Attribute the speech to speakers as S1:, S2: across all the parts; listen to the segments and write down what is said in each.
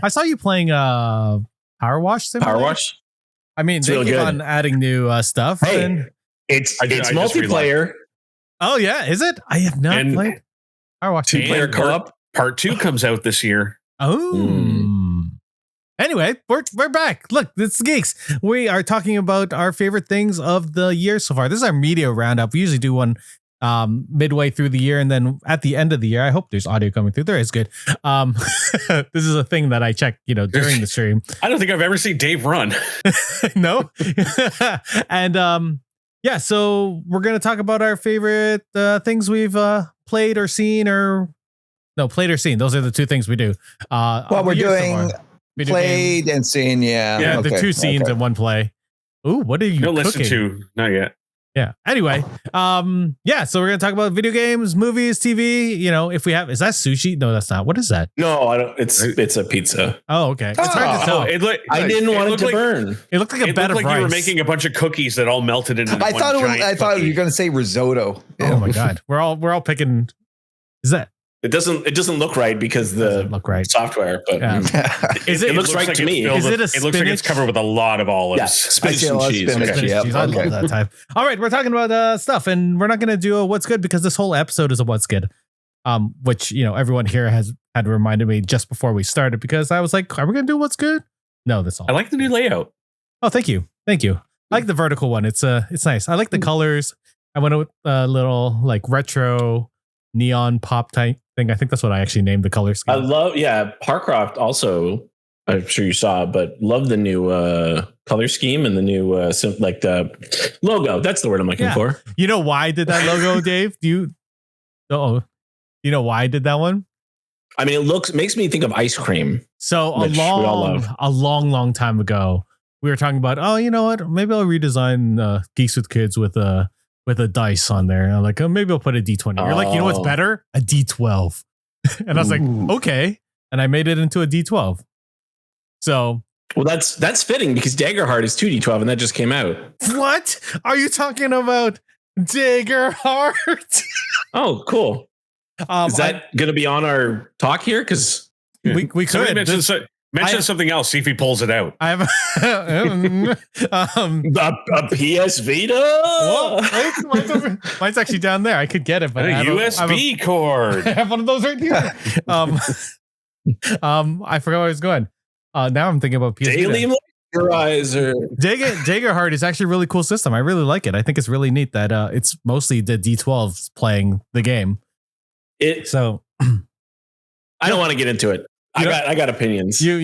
S1: I saw you playing Power Wash Simulator.
S2: Power Wash.
S1: I mean, they keep on adding new stuff.
S2: Hey,
S1: and
S2: it's multiplayer.
S1: Oh yeah, is it? I have not played Power Wash.
S3: Two-player co-op. Part 2 comes out this year.
S1: Oh. Anyway, we're back. Look, it's the Geeks. We are talking about our favorite things of the year so far. This is our media roundup. We usually do one midway through the year and then at the end of the year. I hope there's audio coming through. There is good. This is a thing that I check, during the stream.
S3: I don't think I've ever seen Dave run.
S1: No. And yeah, so we're going to talk about our favorite things we've played or seen played or seen. Those are the two things we do.
S4: Well, we're doing played and seen. Yeah.
S1: The two scenes in one play. Ooh, what are you cooking?
S3: Listen to, not yet.
S1: Yeah. Anyway, so we're gonna talk about video games, movies, TV. If we have, is that sushi? No, that's not. What is that?
S2: No, I don't. It's a pizza.
S1: Oh, okay. It's hard to tell.
S2: I didn't want it to burn.
S1: It looked like a bed of rice.
S3: You were making a bunch of cookies that all melted into one giant cookie.
S4: I thought you were gonna say risotto.
S1: Oh my god, we're all picking. Is that?
S2: It doesn't look right because the software, but it looks right to me.
S1: Is it a
S3: It looks like it's covered with a lot of olives.
S2: Yeah, spinach and cheese.
S1: Cheese. I love that type. All right, we're talking about stuff, and we're not going to do a what's good because this whole episode is a what's good, which everyone here had reminded me just before we started because I was like, are we going to do what's good? No, that's all.
S3: I like the new layout.
S1: Oh, thank you. I like the vertical one. It's nice. I like the colors. I went with a little like retro neon pop type thing. I think that's what I actually named the color scheme.
S2: I love, Parcroft also, I'm sure you saw, but love the new color scheme and the new the logo. That's the word I'm looking for.
S1: You know why I did that logo, Dave? You know why I did that one?
S2: I mean, makes me think of ice cream.
S1: So a long time ago, we were talking about, oh, you know what? Maybe I'll redesign Geeks with Kids with a dice on there. And I'm like, maybe I'll put a D20. You're like, you know what's better? A D12. And I was like, okay. And I made it into a D12. So.
S2: Well, that's fitting because Daggerheart is 2D12 and that just came out.
S1: What? Are you talking about Daggerheart?
S2: Oh, cool. Is that going to be on our talk here? Because
S1: we could.
S3: Mention something else. See if he pulls it out.
S1: I have
S2: a PS Vita.
S1: Mine's actually down there. I could get it, but
S3: a USB cord.
S1: I have one of those right here. I forgot where I was going. Now I'm thinking about PS
S2: Daily Moisturizer.
S1: Daggerheart is actually a really cool system. I really like it. I think it's really neat that it's mostly the D12s playing the game.
S2: I don't want to get into it. I got opinions. They're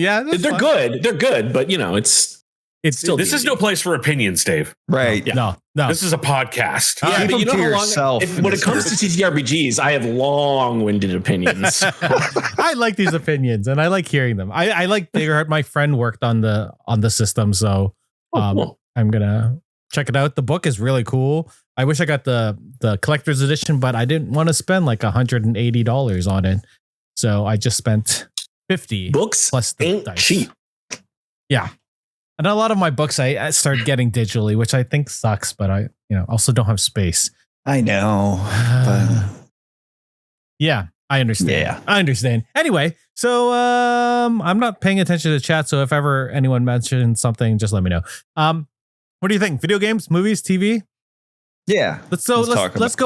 S2: good. They're good, but it's still.
S3: This is no place for opinions, Dave.
S4: Right?
S1: Yeah. No.
S3: This is a podcast.
S2: Yeah, but you know how long? When it comes to TTRPGs, I have long-winded opinions.
S1: I like these opinions, and I like hearing them. I like Daggerheart. My friend worked on the system, so
S2: cool.
S1: I'm gonna check it out. The book is really cool. I wish I got the collector's edition, but I didn't want to spend like $180 on it, so I just spent $50.
S2: Books
S1: plus the
S2: ain't
S1: dice.
S2: cheap.
S1: Yeah. And a lot of my books I started getting digitally, which I think sucks, but I also don't have space.
S4: I know.
S1: Yeah, I understand.
S4: Yeah.
S1: I understand. Anyway, so I'm not paying attention to chat, so if ever anyone mentions something, just let me know. What do you think? Video games, movies, TV?
S4: Yeah.
S1: Let's go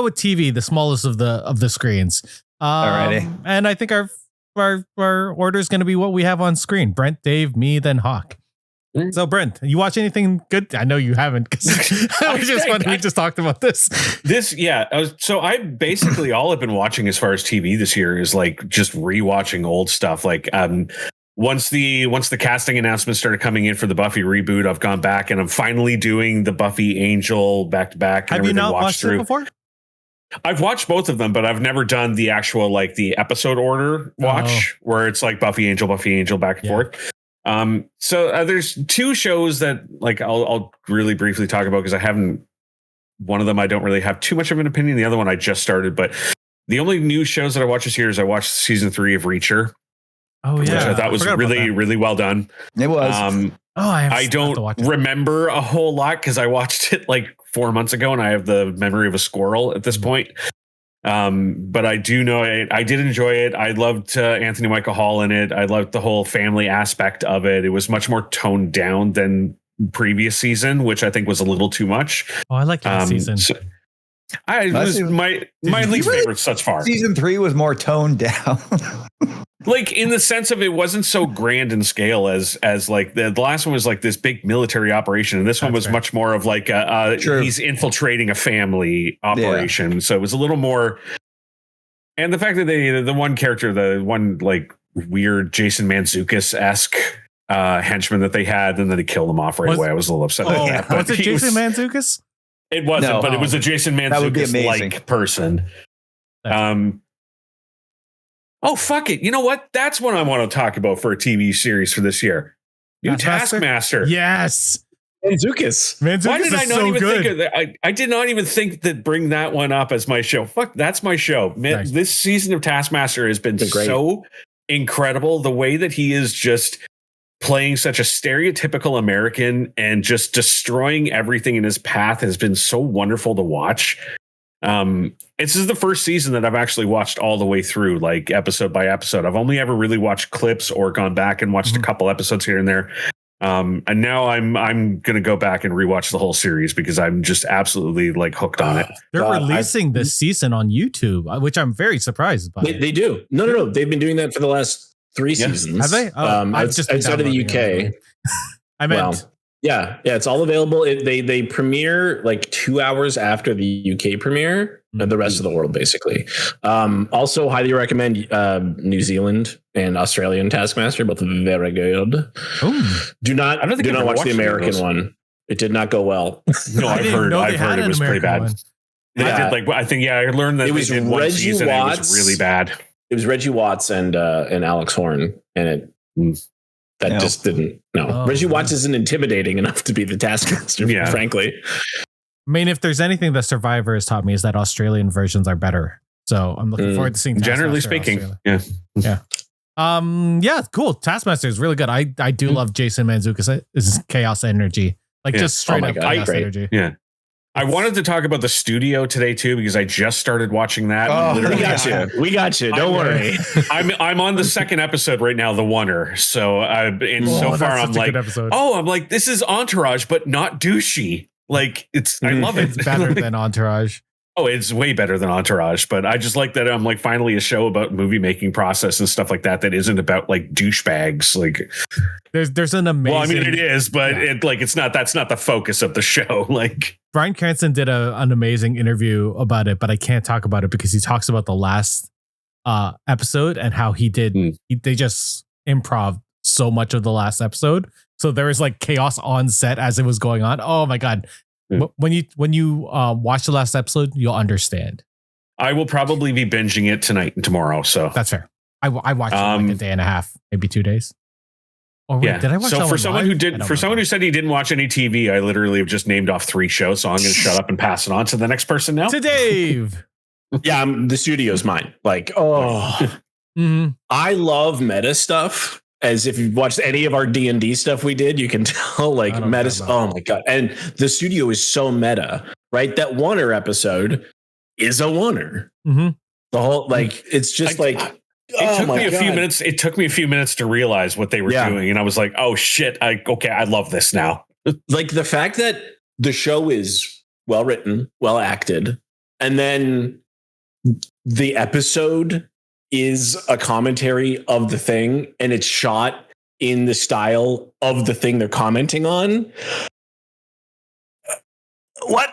S1: with TV, the smallest of the screens.
S4: Alrighty.
S1: And I think our order is going to be what we have on screen. Brent, Dave, me, then Hawk. So Brent, you watch anything good? I know you haven't because we just talked about this.
S3: So I basically all I've been watching as far as TV this year is like just rewatching old stuff. Like once the casting announcements started coming in for the Buffy reboot, I've gone back and I'm finally doing the Buffy Angel back to back.
S1: Have you not watched it before?
S3: I've watched both of them, but I've never done the actual like the episode order watch where it's like Buffy Angel back and forth. So there's two shows that like I'll really briefly talk about because I haven't. One of them I don't really have too much of an opinion. The other one I just started, but the only new shows that I watched this year is I watched season 3 of Reacher.
S1: Oh yeah,
S3: which I thought was really well done.
S4: It was.
S3: I don't remember a whole lot because I watched it like 4 months ago, and I have the memory of a squirrel at this point. But I do know it. I did enjoy it. I loved Anthony Michael Hall in it. I loved the whole family aspect of it. It was much more toned down than previous season, which I think was a little too much.
S1: Oh, I like last season.
S3: So my least favorite such far.
S4: Season 3 was more toned down.
S3: Like in the sense of it wasn't so grand in scale as like the last one was like this big military operation, and this one was much more of like he's infiltrating a family operation. So it was a little more. And the fact that the one character, the one like weird Jason Mantzoukas-esque henchman that they had, and then they killed him off right away. I was a little upset.
S1: Was it Jason Mantzoukas?
S3: It wasn't, but it was a Jason Mantzoukas-like person. Oh, fuck it. You know what? That's what I want to talk about for a TV series for this year. New Taskmaster.
S1: Yes.
S2: Mantzoukas.
S3: Why did I not even think of that? I did not even think that bring that one up as my show. Fuck, that's my show. Man, nice. This season of Taskmaster has been so incredible. The way that he is just playing such a stereotypical American and just destroying everything in his path has been so wonderful to watch. This is the first season that I've actually watched all the way through, like episode by episode. I've only ever really watched clips or gone back and watched a couple episodes here and there. And now I'm going to go back and rewatch the whole series because I'm just absolutely like hooked on it.
S1: They're releasing this season on YouTube, which I'm very surprised by.
S2: They do. No. They've been doing that for the last 3 seasons.
S1: Have they?
S2: Outside of the UK.
S1: I meant.
S2: Yeah, it's all available. They premiere like 2 hours after the UK premiere, and the rest of the world basically. Also, highly recommend New Zealand and Australian Taskmaster, both very good. Ooh. Do not watch the American one. It did not go well.
S3: No, I've heard it was pretty bad. I learned that
S2: it was Reggie Watts.
S3: It was really bad.
S2: It was Reggie Watts and Alex Horn, and it. Just didn't. No, Reggie Watts isn't intimidating enough to be the Taskmaster. Frankly.
S1: I mean, if there's anything that Survivor has taught me is that Australian versions are better. So I'm looking forward to seeing.
S3: Generally speaking,
S1: cool. Taskmaster is really good. I do love Jason Mantzoukas. This is chaos energy, just straight up chaos energy.
S3: Yeah. I wanted to talk about the studio today too because I just started watching that.
S2: We got you. Don't worry.
S3: I'm on the second episode right now, the Oneer. So so far I'm like, this is Entourage, but not douchey. Like I love it.
S1: It's better than Entourage.
S3: Oh, it's way better than Entourage, but I just like that I'm like finally a show about movie making process and stuff like that isn't about like douchebags. Like
S1: there's an amazing.
S3: Well, I mean it is, but that's not the focus of the show. Like
S1: Bryan Cranston did an amazing interview about it, but I can't talk about it because he talks about the last episode and how he did. They just improv so much of the last episode, so there was like chaos on set as it was going on. Oh my god. When you watch the last episode, you'll understand.
S3: I will probably be binging it tonight and tomorrow. So
S1: that's fair. I watched it like a day and a half, maybe 2 days. Or wait, did I watch?
S3: So for someone who said he didn't watch any TV, I literally have just named off 3 shows. So I'm going to shut up and pass it on to the next person now.
S1: To Dave.
S2: Yeah, the studio's mine. Like, I love meta stuff. As if you've watched any of our D&D stuff we did, you can tell like meta. Oh my God. And the studio is so meta, right? That Oneer episode is a Oneer.
S1: Mm-hmm.
S2: The whole, it's just
S3: it took me a few minutes to realize what they were doing. And I was like, oh shit. I love this now.
S2: Like the fact that the show is well written, well acted, and then the episode is a commentary of the thing and it's shot in the style of the thing they're commenting on. What?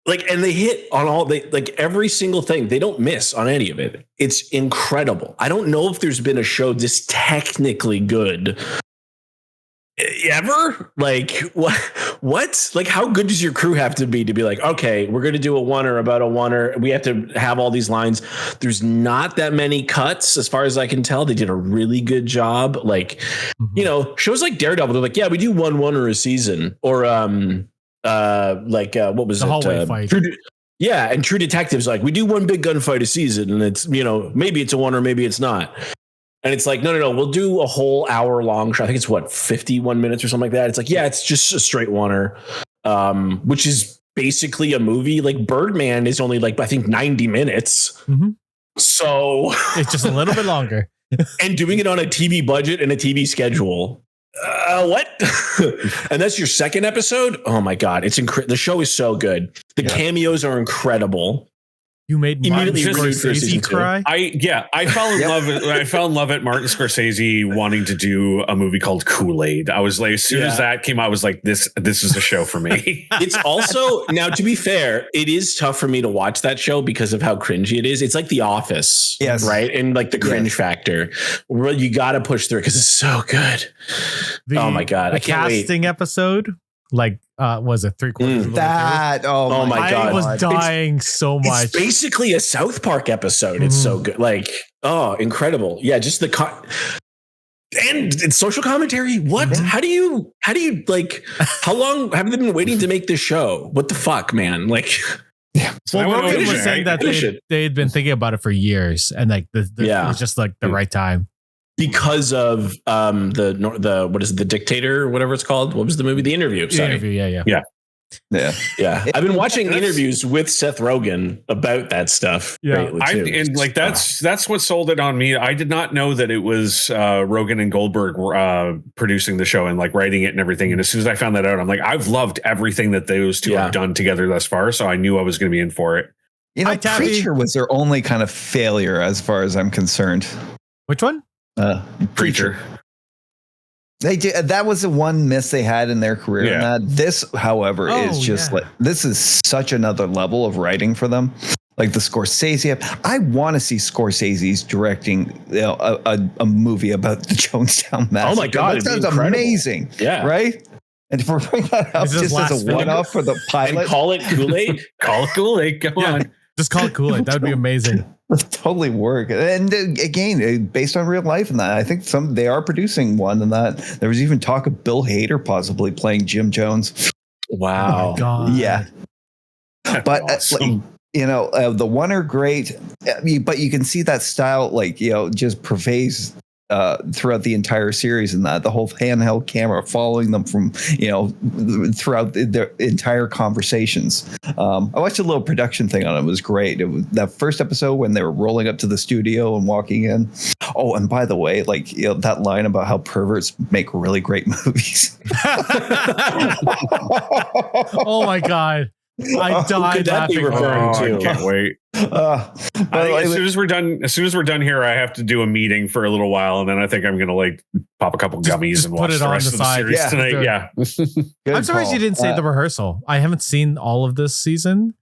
S2: And they hit on every single thing. They don't miss on any of it. It's incredible. I don't know if there's been a show this technically good ever. What? Like, how good does your crew have to be be like, okay, we're going to do a Oneer about a Oneer. We have to have all these lines. There's not that many cuts as far as I can tell. They did a really good job. Shows like Daredevil, they're like, yeah, we do one Oneer a season. Or, what was
S1: the hallway fight?
S2: And True Detective's like, we do one big gunfight a season. And it's, maybe it's a Oneer, maybe it's not. And it's like, no, we'll do a whole hour long show. I think it's 51 minutes or something like that. It's like, yeah, it's just a straight Oneer, which is basically a movie. Like Birdman is only like I think 90 minutes.
S1: Mhm.
S2: So
S1: It's just a little bit longer.
S2: and doing it on a TV budget and a TV schedule. What? And that's your second episode? Oh my God. It's the show is so good. The cameos are incredible.
S1: You made Martin
S2: Immediately
S1: Scorsese cry.
S3: I fell in love. I fell in love at Martin Scorsese wanting to do a movie called Kool-Aid. I was like, as soon as that came out, I was like, this is a show for me.
S2: It's also, now to be fair, it is tough for me to watch that show because of how cringy it is. It's like The Office, right? And like the cringe factor. Well, you got to push through because it's so good. Oh my God,
S1: the
S2: I can't
S1: casting episode. Like, was it 3/4 of the way through?
S2: Oh my God.
S1: I was dying so much.
S2: It's basically a South Park episode. It's so good. Like, oh, incredible. Yeah, just and it's social commentary. What? How do you like, how long have they been waiting to make this show? What the fuck, man? Like,
S1: well, Rogan was saying that they had been thinking about it for years, and like it was just like the right time.
S2: Because of the what is it, The Dictator or whatever it's called? What was the movie? The Interview. Sorry. Yeah. I've been watching interviews with Seth Rogen about that stuff.
S3: Yeah, that's what sold it on me. I did not know that it was Rogen and Goldberg producing the show and like writing it and everything. And as soon as I found that out, I'm like, I've loved everything that those two have done together thus far. So I knew I was going to be in for it.
S4: You know, Preacher was their only kind of failure as far as I'm concerned.
S1: Which one?
S4: Preacher. They did. That was the one miss they had in their career.
S3: Yeah.
S4: And this, however, is just like, this is such another level of writing for them. Like the Scorsese. I want to see Scorsese's directing a movie about the Jonestown Massacre.
S2: Oh my God,
S4: that sounds amazing.
S2: Yeah.
S4: Right? And if we're bringing that up just as a one-off for the pilot.
S2: And call it Kool-Aid?
S3: Call it Kool-Aid. Come on.
S1: Just call it Kool-Aid. That would be amazing.
S4: Totally work. And again, based on real life and that, I think they are producing one, and that there was even talk of Bill Hader possibly playing Jim Jones.
S2: Wow.
S1: Oh my God.
S4: Yeah. But
S3: awesome.
S4: The one are great, but you can see that style, just pervades throughout the entire series, and that the whole handheld camera following them from throughout their entire conversations. I watched a little production thing on it. It was great. It was that first episode when they were rolling up to the studio and walking in. Oh, and by the way, that line about how perverts make really great movies.
S1: Oh my God. I died laughing.
S3: I can't wait. As soon as we're done here, I have to do a meeting for a little while, and then I think I'm gonna pop a couple gummies and watch the rest of the series tonight. Yeah.
S1: I'm surprised you didn't say The Rehearsal. I haven't seen all of this season.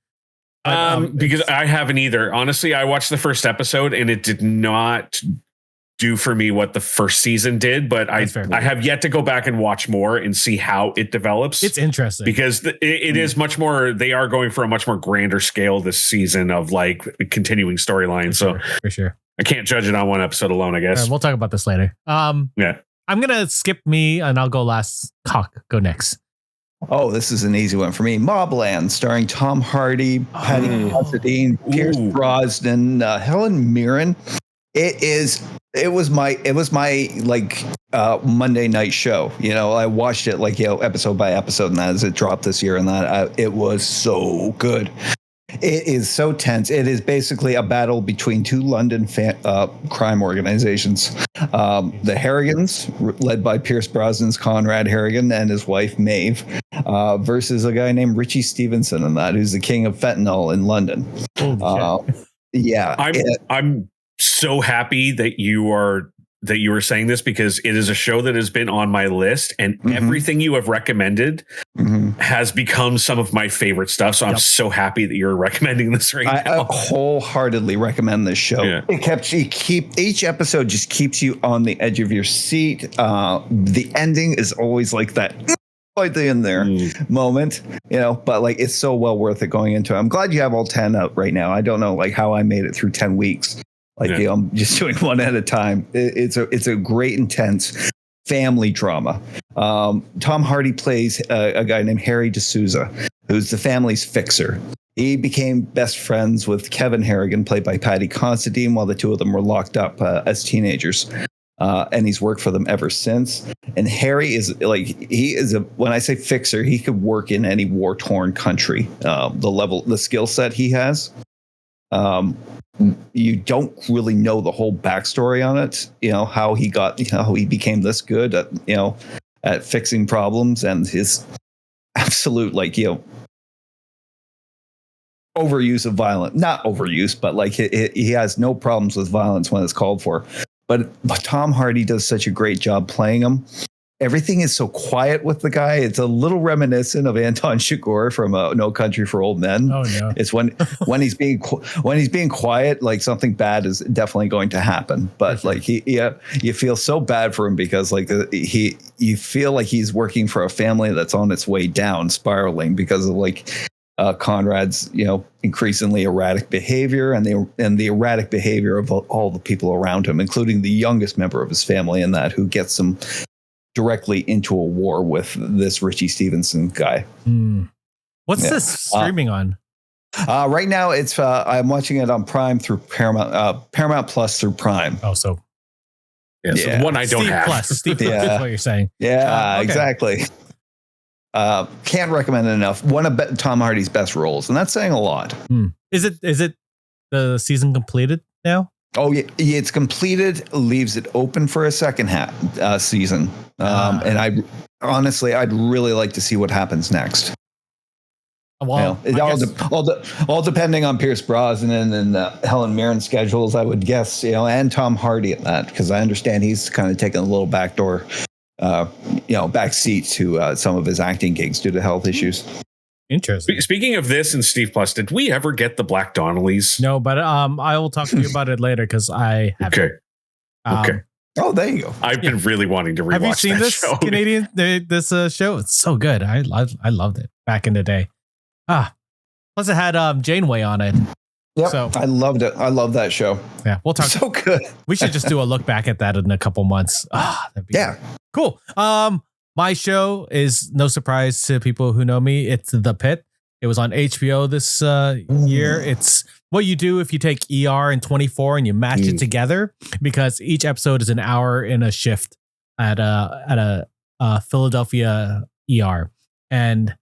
S3: Because I haven't either. Honestly, I watched the first episode and it did not do for me what the first season did, but I have yet to go back and watch more and see how it develops.
S1: It's interesting
S3: because it is much more, they are going for a much more grander scale this season of like continuing storyline.
S1: For sure.
S3: I can't judge it on one episode alone, I guess.
S1: Right, we'll talk about this later.
S3: Yeah.
S1: I'm going to skip me and I'll go last. Cock, go next.
S4: Oh, this is an easy one for me. Mobland, starring Tom Hardy, Patty Considine, Pierce Brosnan, Helen Mirren. It was my Monday night show. I watched it episode by episode, and that as it dropped this year, and that it was so good. It is so tense. It is basically a battle between two London crime organizations. The Harrigans, led by Pierce Brosnan's Conrad Harrigan and his wife Maeve, versus a guy named Richie Stevenson, and that who's the king of fentanyl in London.
S3: I'm so happy that you are saying this, because it is a show that has been on my list, and everything you have recommended has become some of my favorite stuff. So I'm so happy that you're recommending this right now.
S4: I wholeheartly recommend this show. Yeah. Each episode just keeps you on the edge of your seat. The ending is always like that. Right in there moment, but it's so well worth it going into it. I'm glad you have all 10 out right now. I don't know how I made it through 10 weeks. I'm just doing one at a time. It's a great, intense family drama. Tom Hardy plays a guy named Harry D'Souza, who's the family's fixer. He became best friends with Kevin Harrigan, played by Patty Considine, while the two of them were locked up as teenagers. and he's worked for them ever since. And Harry is when I say fixer, he could work in any war torn country. The skill set he has. You don't really know the whole backstory on it. How he became this good at at fixing problems, and his absolute overuse of violence. Not overuse, but he has no problems with violence when it's called for. But Tom Hardy does such a great job playing him. Everything is so quiet with the guy. It's a little reminiscent of Anton Chigurh from No Country for Old Men.
S1: Oh no!
S4: It's when he's being quiet, like something bad is definitely going to happen. But you feel so bad for him because you feel like he's working for a family that's on its way down, spiraling because of Conrad's increasingly erratic behavior and the erratic behavior of all the people around him, including the youngest member of his family, and that who gets him directly into a war with this Richie Stevenson guy.
S1: What's this streaming on?
S4: Right now, it's I'm watching it on Prime through Paramount Plus through Prime.
S1: Oh, so
S3: so one I don't
S1: Steve
S3: have.
S1: Plus, Steve Plus is what you're saying.
S4: Yeah,
S1: okay.
S4: Exactly. Can't recommend it enough. One of Tom Hardy's best roles, and that's saying a lot.
S1: Is it the season completed now?
S4: Oh yeah, it's completed. Leaves it open for a second season. And I'd really like to see what happens next.
S1: Well,
S4: all depending on Pierce Brosnan and Helen Mirren's schedules, I would guess. And Tom Hardy at that, because I understand he's kind of taken a little backdoor, back seat to some of his acting gigs due to health issues.
S1: Interesting.
S3: Speaking of this and Steve Plus, did we ever get the Black Donnellys?
S1: No, but I will talk to you about it later because I have.
S3: Okay. Okay.
S4: Oh, there you go.
S3: I've been really wanting to rewatch that.
S1: Have you seen this
S3: show.
S1: Canadian this show? It's so good. I loved it back in the day. Plus it had Janeway on it.
S4: Yep.
S1: So
S4: I loved it. I love that show.
S1: Yeah, we'll talk.
S4: So good.
S1: We should just do a look back at that in a couple months. That'd be cool. My show is no surprise to people who know me. It's The Pit. It was on HBO this year. It's what you do if you take ER and 24 and you match it together, because each episode is an hour in a shift at a Philadelphia ER. And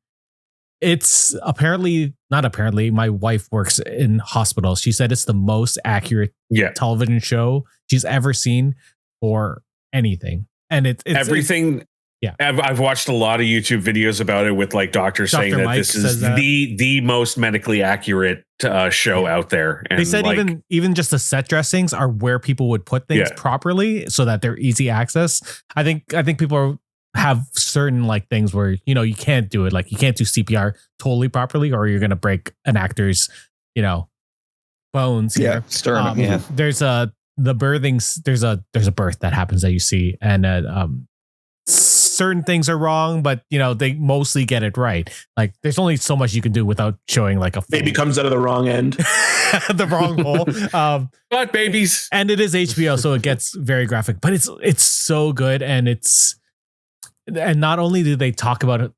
S1: it's not apparently, my wife works in hospitals. She said it's the most accurate television show she's ever seen for anything. And it's
S3: everything. Yeah, I've watched a lot of YouTube videos about it with doctors saying that Mike this is the most medically accurate show out there. And
S1: they said even just the set dressings are where people would put things properly so that they're easy access. I think people have certain things where you can't do it, you can't do CPR totally properly or you're gonna break an actor's bones here.
S4: Sternum.
S1: There's the birthings. There's a birth that happens that you see, and certain things are wrong, but they mostly get it right. There's only so much you can do without showing a
S2: baby comes out of the wrong end,
S1: the wrong hole.
S3: But babies,
S1: and it is HBO, so it gets very graphic. But it's so good, and not only do they talk about it,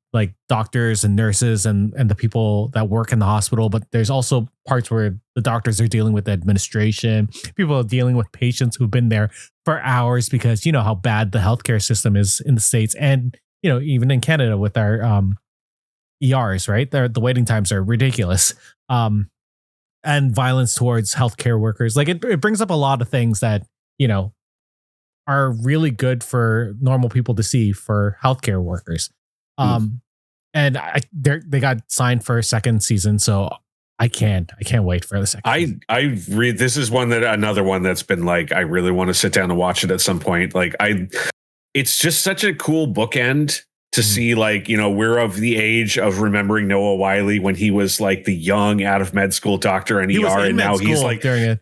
S1: doctors and nurses and the people that work in the hospital, but there's also parts where the doctors are dealing with the administration. People are dealing with patients who've been there for hours because you know how bad the healthcare system is in the States and even in Canada with our ERs, right? The waiting times are ridiculous. And violence towards healthcare workers. It brings up a lot of things that are really good for normal people to see for healthcare workers. And they got signed for a second season, so I can't wait for the second.
S3: This is another one that's been I really want to sit down and watch it at some point. It's just such a cool bookend to see we're of the age of remembering Noah Wiley when he was the young out of med school doctor and ER, and now he's
S1: during it.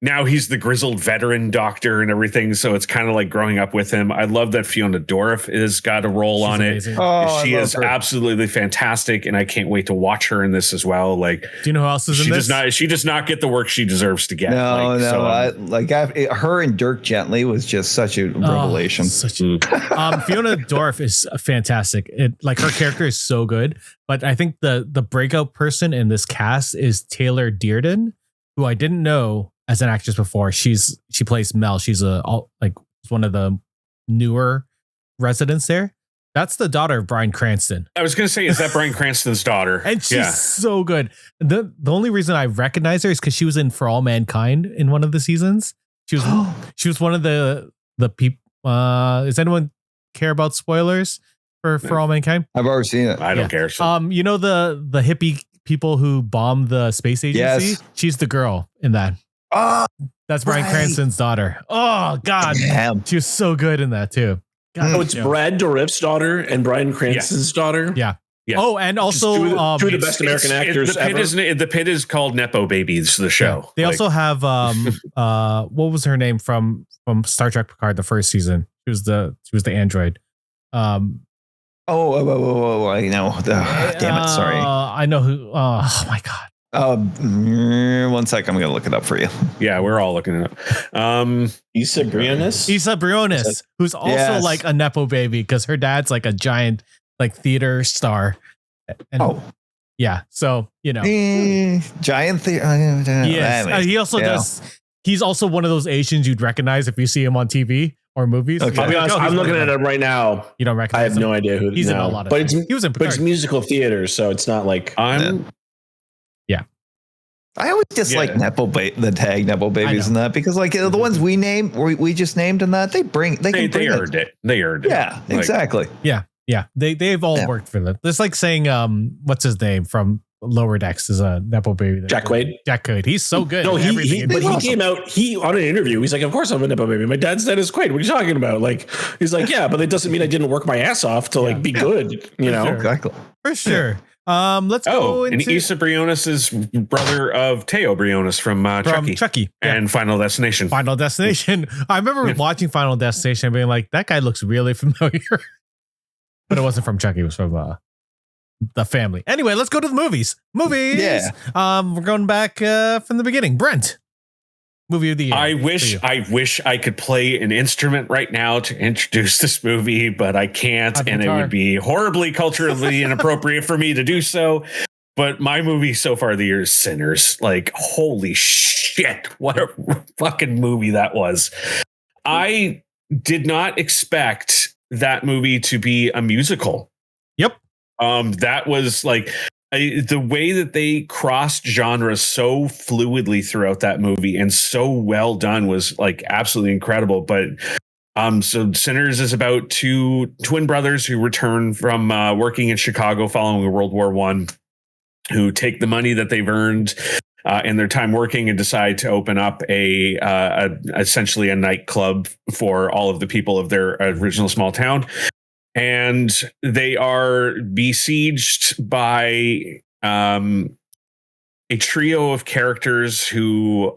S3: Now he's the grizzled veteran doctor and everything. So it's kind of growing up with him. I love that Fiona Dorff has got a role on
S1: amazing.
S3: It. She is absolutely fantastic. And I can't wait to watch her in this as well.
S1: Do you know who else is in this?
S3: She does not get the work she deserves to get.
S4: Her and Dirk Gently was just such a revelation.
S1: Fiona Dorff is fantastic. Her character is so good, but I think the breakout person in this cast is Taylor Dearden, who I didn't know as an actress before. She plays Mel. She's one of the newer residents there. That's the daughter of Bryan Cranston.
S3: I was going to say, is that Bryan Cranston's daughter?
S1: And she's so good. The only reason I recognize her is because she was in For All Mankind in one of the seasons. She was one of the people. Does anyone care about spoilers for All Mankind?
S4: I've already seen it.
S3: I don't care. So.
S1: You know the hippie people who bombed the space agency?
S4: Yes.
S1: She's the girl in that.
S4: Oh,
S1: that's Bryan Cranston's daughter. Oh God,
S4: damn.
S1: She was so good in that too. God,
S2: it's Brad Dourif's daughter and Bryan Cranston's daughter.
S1: Yeah. Oh, and also
S2: two of the best American actors ever.
S3: The Pit is called Nepo Babies, the show.
S1: Yeah. They also have what was her name from Star Trek Picard, the first season? She was the android.
S4: I know. Damn it, sorry.
S1: I know who. Oh my God.
S4: 1 second, I'm gonna look it up for you.
S3: Yeah, we're all looking it up.
S2: Isa Briones,
S1: who's also like a Nepo baby because her dad's like a giant like theater star. And yeah, so you know,
S4: giant theater.
S1: Yes, he also does. He's also one of those Asians you'd recognize if you see him on TV or movies.
S2: Okay. I'll be honest, I'm looking at him right now.
S1: You don't recognize him?
S2: I have no idea who
S1: he's in a lot of.
S2: But
S1: he was in Picard.
S2: But it's musical theater, so it's not like
S1: Yeah.
S4: I always dislike the tag Nepo babies and that because like the ones we just named and that they earned it.
S3: They earned it.
S4: Yeah, exactly.
S1: Yeah. They've all worked for them. It's like saying what's his name from Lower Decks is a Nepo baby.
S2: Jack Quaid.
S1: He's so good.
S2: No, he came out on an interview. He's like, of course I'm a Nepo baby. My dad's name is Quaid. What are you talking about? Like, he's like, yeah, but it doesn't mean I didn't work my ass off to be good. You know,
S4: exactly.
S1: For sure. Let's go into...
S3: and Isa Briones is brother of Teo Briones from Chucky. And Final Destination.
S1: Final Destination. I remember watching Final Destination and being like, that guy looks really familiar. But it wasn't from Chucky. It was from the family. Anyway, let's go to the movies. Yeah. We're going back from the beginning. Brent. Movie of the year.
S3: I wish I could play an instrument right now to introduce this movie, but I can't, and it would be horribly culturally inappropriate for me to do so. But my movie so far of the year is Sinners. Like, holy shit, what a fucking movie that was. I did not expect that movie to be a musical.
S1: Yep.
S3: That was like the way that they crossed genres so fluidly throughout that movie and so well done was like absolutely incredible. But so Sinners is about two twin brothers who return from working in Chicago following World War I, who take the money that they've earned in their time working and decide to open up essentially a nightclub for all of the people of their original small town. And they are besieged by a trio of characters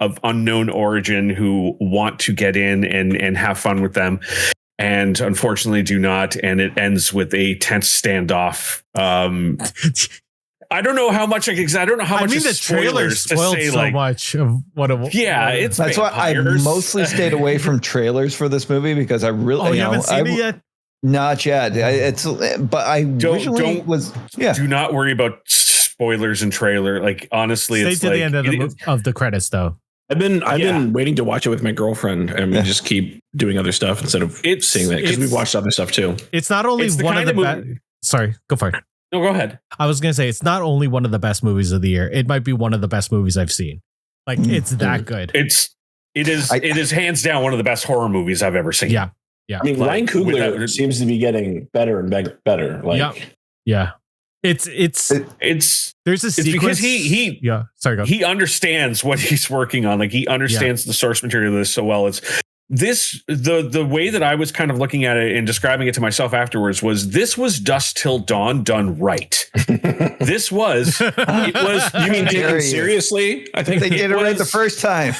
S3: of unknown origin who want to get in and have fun with them, and unfortunately do not. And it ends with a tense standoff. I don't know how much I don't know how much. I mean, the trailer
S1: spoiled so much of what it was.
S3: Yeah,
S4: that's why I mostly stayed away from trailers for this movie because I really
S1: you haven't seen it yet.
S4: Not yet. But I
S3: do not worry about spoilers and trailer. Like honestly,
S1: stay
S3: it's
S1: to the end of the credits though.
S2: I've been waiting to watch it with my girlfriend, and we just keep doing other stuff instead of seeing that because we've watched other stuff too.
S1: It's not only one of the best. Sorry, go for it.
S3: No, go ahead.
S1: I was gonna say it's not only one of the best movies of the year. It might be one of the best movies I've seen. Like it's that good.
S3: It is hands down one of the best horror movies I've ever seen.
S1: Yeah.
S2: I mean, Ryan Coogler seems to be getting better and better. Like,
S1: yeah. It's there's a sequence
S3: because he
S1: go.
S3: He understands what he's working on. Like he understands the source material of this so well. It's the way that I was kind of looking at it and describing it to myself afterwards was Dusk Till Dawn done right. It was.
S2: You mean taken seriously?
S4: I think they did it right the first time.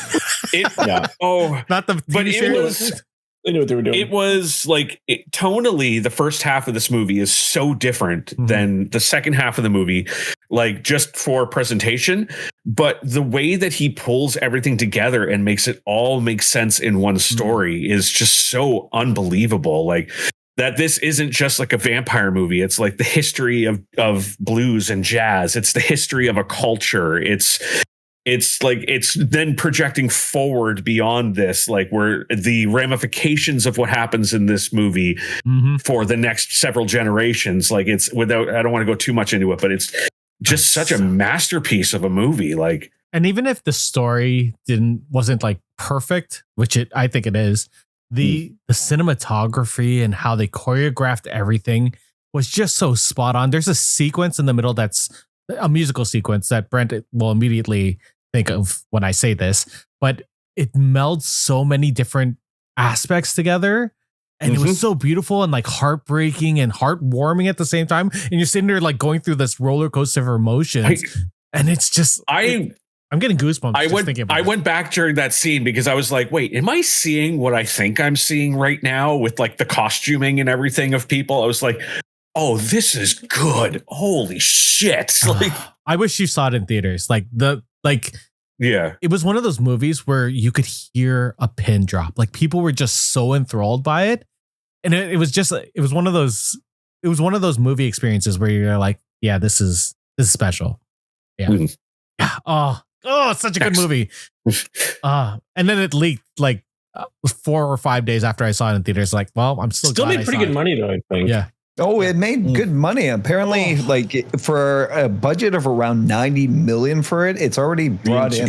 S1: Not the.
S2: But it was. They knew what they were doing.
S3: It was like tonally, the first half of this movie is so different than the second half of the movie, like just for presentation. But the way that he pulls everything together and makes it all make sense in one story is just so unbelievable. Like that this isn't just like a vampire movie. It's like the history of blues and jazz. It's the history of a culture. It's it's like it's then projecting forward beyond this, like where the ramifications of what happens in this movie for the next several generations. Like it's without, I don't want to go too much into it, but it's just such a masterpiece of a movie. Like,
S1: and even if the story wasn't like perfect, which I think it is, the cinematography and how they choreographed everything was just so spot on. There's a sequence in the middle that's a musical sequence that Brent will immediately think of when I say this, but it melds so many different aspects together. And it was so beautiful and like heartbreaking and heartwarming at the same time. And you're sitting there like going through this roller coaster of emotions. And it's just, I'm getting goosebumps.
S3: I went back during that scene because I was like, wait, am I seeing what I think I'm seeing right now with like the costuming and everything of people? I was like, oh, this is good. Holy shit. Like,
S1: I wish you saw it in theaters.
S3: Yeah,
S1: it was one of those movies where you could hear a pin drop. Like people were just so enthralled by it. And it was one of those movie experiences where you're like, yeah, this is special. Yeah. Yeah. Oh, it's such a good movie. And then it leaked like 4 or 5 days after I saw it in theaters. Like, well, I'm still
S2: made pretty good money though, I think.
S1: Yeah.
S4: Oh, it made good money. Apparently, like for a budget of around 90 million for it, it's already brought in.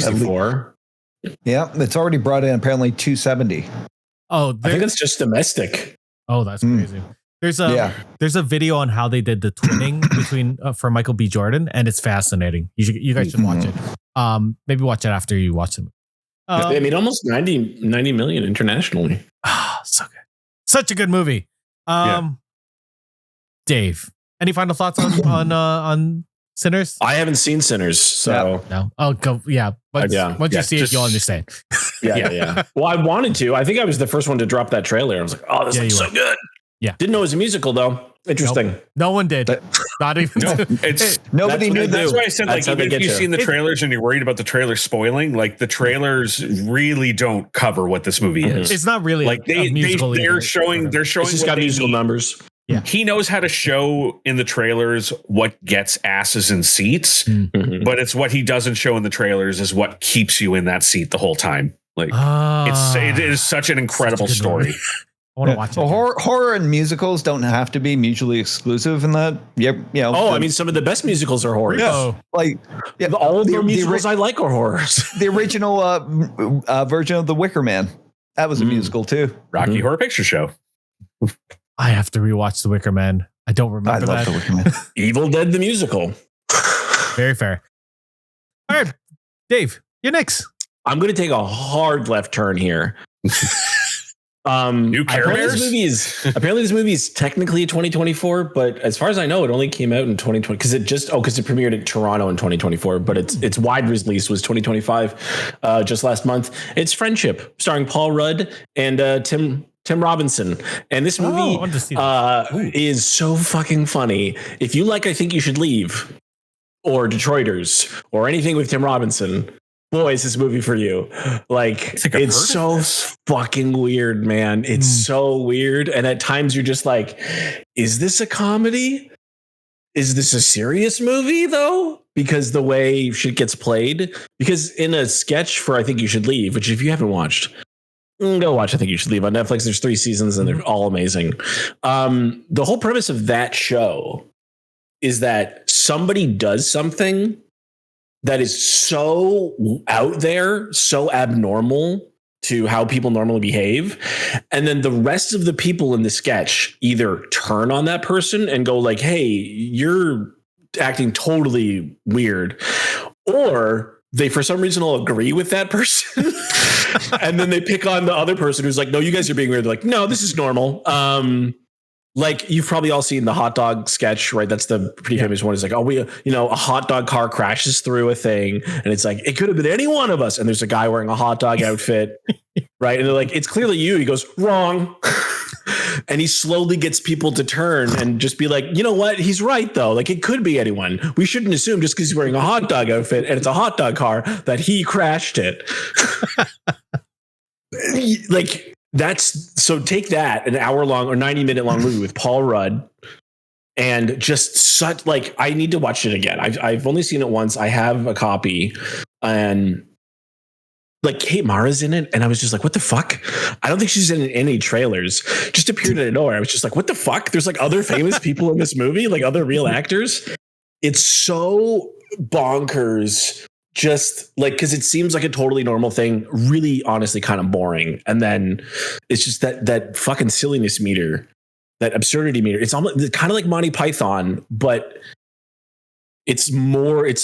S4: Yeah, it's already brought in apparently 270.
S1: Oh,
S2: I think it's just domestic.
S1: Oh, that's crazy. There's a video on how they did the twinning between for Michael B. Jordan, and it's fascinating. You guys should watch it. Maybe watch it after you watch the movie.
S2: They made almost 90 million internationally.
S1: So good. Such a good movie. Dave, any final thoughts on Sinners?
S2: I haven't seen Sinners, so
S1: no. Oh, go Once you see it, you'll understand.
S2: Yeah. Well, I wanted to. I think I was the first one to drop that trailer. I was like, oh, this looks so good.
S1: Yeah.
S2: Didn't know it was a musical though. Interesting.
S1: Nope. No one did. Not even.
S4: Nobody knew that.
S3: That's why I said, like, even if you've seen the trailers and you're worried about the trailer spoiling, like the trailers really don't cover what this movie is.
S1: It's not really
S3: like they're showing.
S2: It's just got musical numbers.
S1: Yeah.
S3: He knows how to show in the trailers what gets asses in seats, but it's what he doesn't show in the trailers is what keeps you in that seat the whole time. Like it is such an incredible story.
S1: I want to watch it.
S4: Well, horror and musicals don't have to be mutually exclusive in that. Yep. You know,
S2: I mean, some of the best musicals are horror.
S4: Yeah. Like
S2: all of the musicals I like are horrors.
S4: The original version of The Wicker Man. That was a musical too.
S3: Rocky Horror Picture Show.
S1: I have to rewatch The Wicker Man. I don't remember that.
S4: The Wicker Man.
S2: Evil Dead the musical.
S1: Very fair. All right, Dave, you're next.
S2: I'm going to take a hard left turn here.
S3: New Care Bears?
S2: Apparently this movie is technically 2024, but as far as I know, it only came out in 2020 because it premiered in Toronto in 2024, but its wide release was 2025, just last month. It's Friendship, starring Paul Rudd and Tim Robinson. And this movie is so fucking funny. If you like I Think You Should Leave or Detroiters or anything with Tim Robinson, boy, is this movie for you. Like it's so fucking weird, man. It's so weird. And at times you're just like, is this a comedy? Is this a serious movie though? Because the way shit gets played, because in a sketch for I Think You Should Leave, which if you haven't watched, go watch I Think You Should Leave on Netflix. There's 3 seasons and they're all amazing. The whole premise of that show is that somebody does something that is so out there, so abnormal to how people normally behave. And then the rest of the people in the sketch either turn on that person and go like, hey, you're acting totally weird. Or they, for some reason, will agree with that person. And then they pick on the other person who's like, no, you guys are being weird. They're like, no, this is normal. Like you've probably all seen the hot dog sketch, right? That's the pretty famous one. It's like, a hot dog car crashes through a thing and it's like, it could have been any one of us. And there's a guy wearing a hot dog outfit, right? And they're like, it's clearly you. He goes, wrong. And he slowly gets people to turn and just be like, you know what? He's right though. Like it could be anyone. We shouldn't assume just because he's wearing a hot dog outfit and it's a hot dog car that he crashed it. Like, so take that, an hour long or 90-minute long movie with Paul Rudd and just such like I need to watch it again. I've only seen it once. I have a copy, and like Kate Mara's in it, and I was just like, what the fuck? I don't think she's in any trailers. Just appeared out of nowhere. I was just like, what the fuck? There's like other famous people in this movie, like other real actors. It's so bonkers. Just like, because it seems like a totally normal thing, really honestly kind of boring. And then it's just that fucking silliness meter, that absurdity meter. It's almost kind of like Monty Python, but it's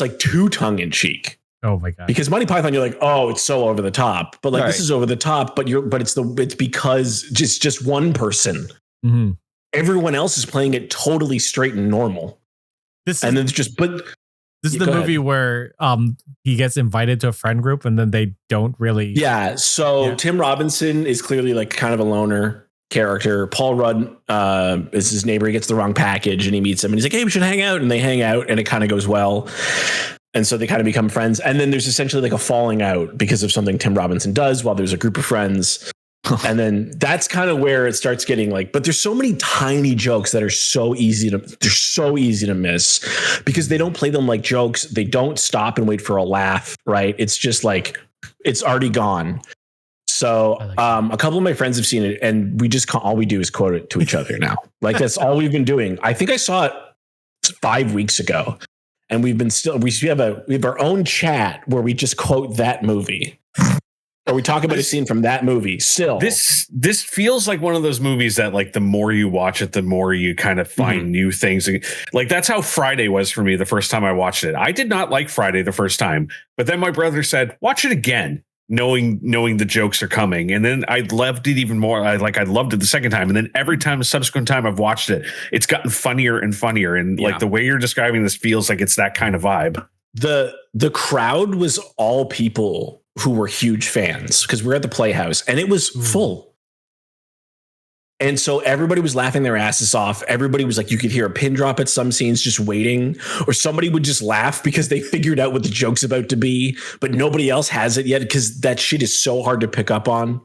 S2: like too tongue in cheek.
S1: Oh my god!
S2: Because Monty Python, you're like, oh, it's so over the top, but like this is over the top. But it's because just one person.
S1: Mm-hmm.
S2: Everyone else is playing it totally straight and normal. This is
S1: the movie where he gets invited to a friend group and then they don't really.
S2: Yeah. So Tim Robinson is clearly like kind of a loner character. Paul Rudd is his neighbor. He gets the wrong package and he meets him and he's like, hey, we should hang out. And they hang out and it kind of goes well. And so they kind of become friends. And then there's essentially like a falling out because of something Tim Robinson does while there's a group of friends. And then that's kind of where it starts getting like, but there's so many tiny jokes that are so easy to miss because they don't play them like jokes. They don't stop and wait for a laugh, right? It's just like, it's already gone. So a couple of my friends have seen it and all we do is quote it to each other now. Like that's all we've been doing. I think I saw it 5 weeks ago. And we have our own chat where we just quote that movie. Or we talk about a scene from that movie still.
S3: This feels like one of those movies that like the more you watch it, the more you kind of find new things. Like that's how Friday was for me the first time I watched it. I did not like Friday the first time, but then my brother said, watch it again, knowing the jokes are coming. And then I loved it even more. I loved it the second time. And then every time, the subsequent time I've watched it, it's gotten funnier and funnier. And like the way you're describing this feels like it's that kind of vibe.
S2: The crowd was all people who were huge fans because we're at the Playhouse and it was full. And so everybody was laughing their asses off. Everybody was like, you could hear a pin drop at some scenes just waiting, or somebody would just laugh because they figured out what the joke's about to be, but nobody else has it yet because that shit is so hard to pick up on.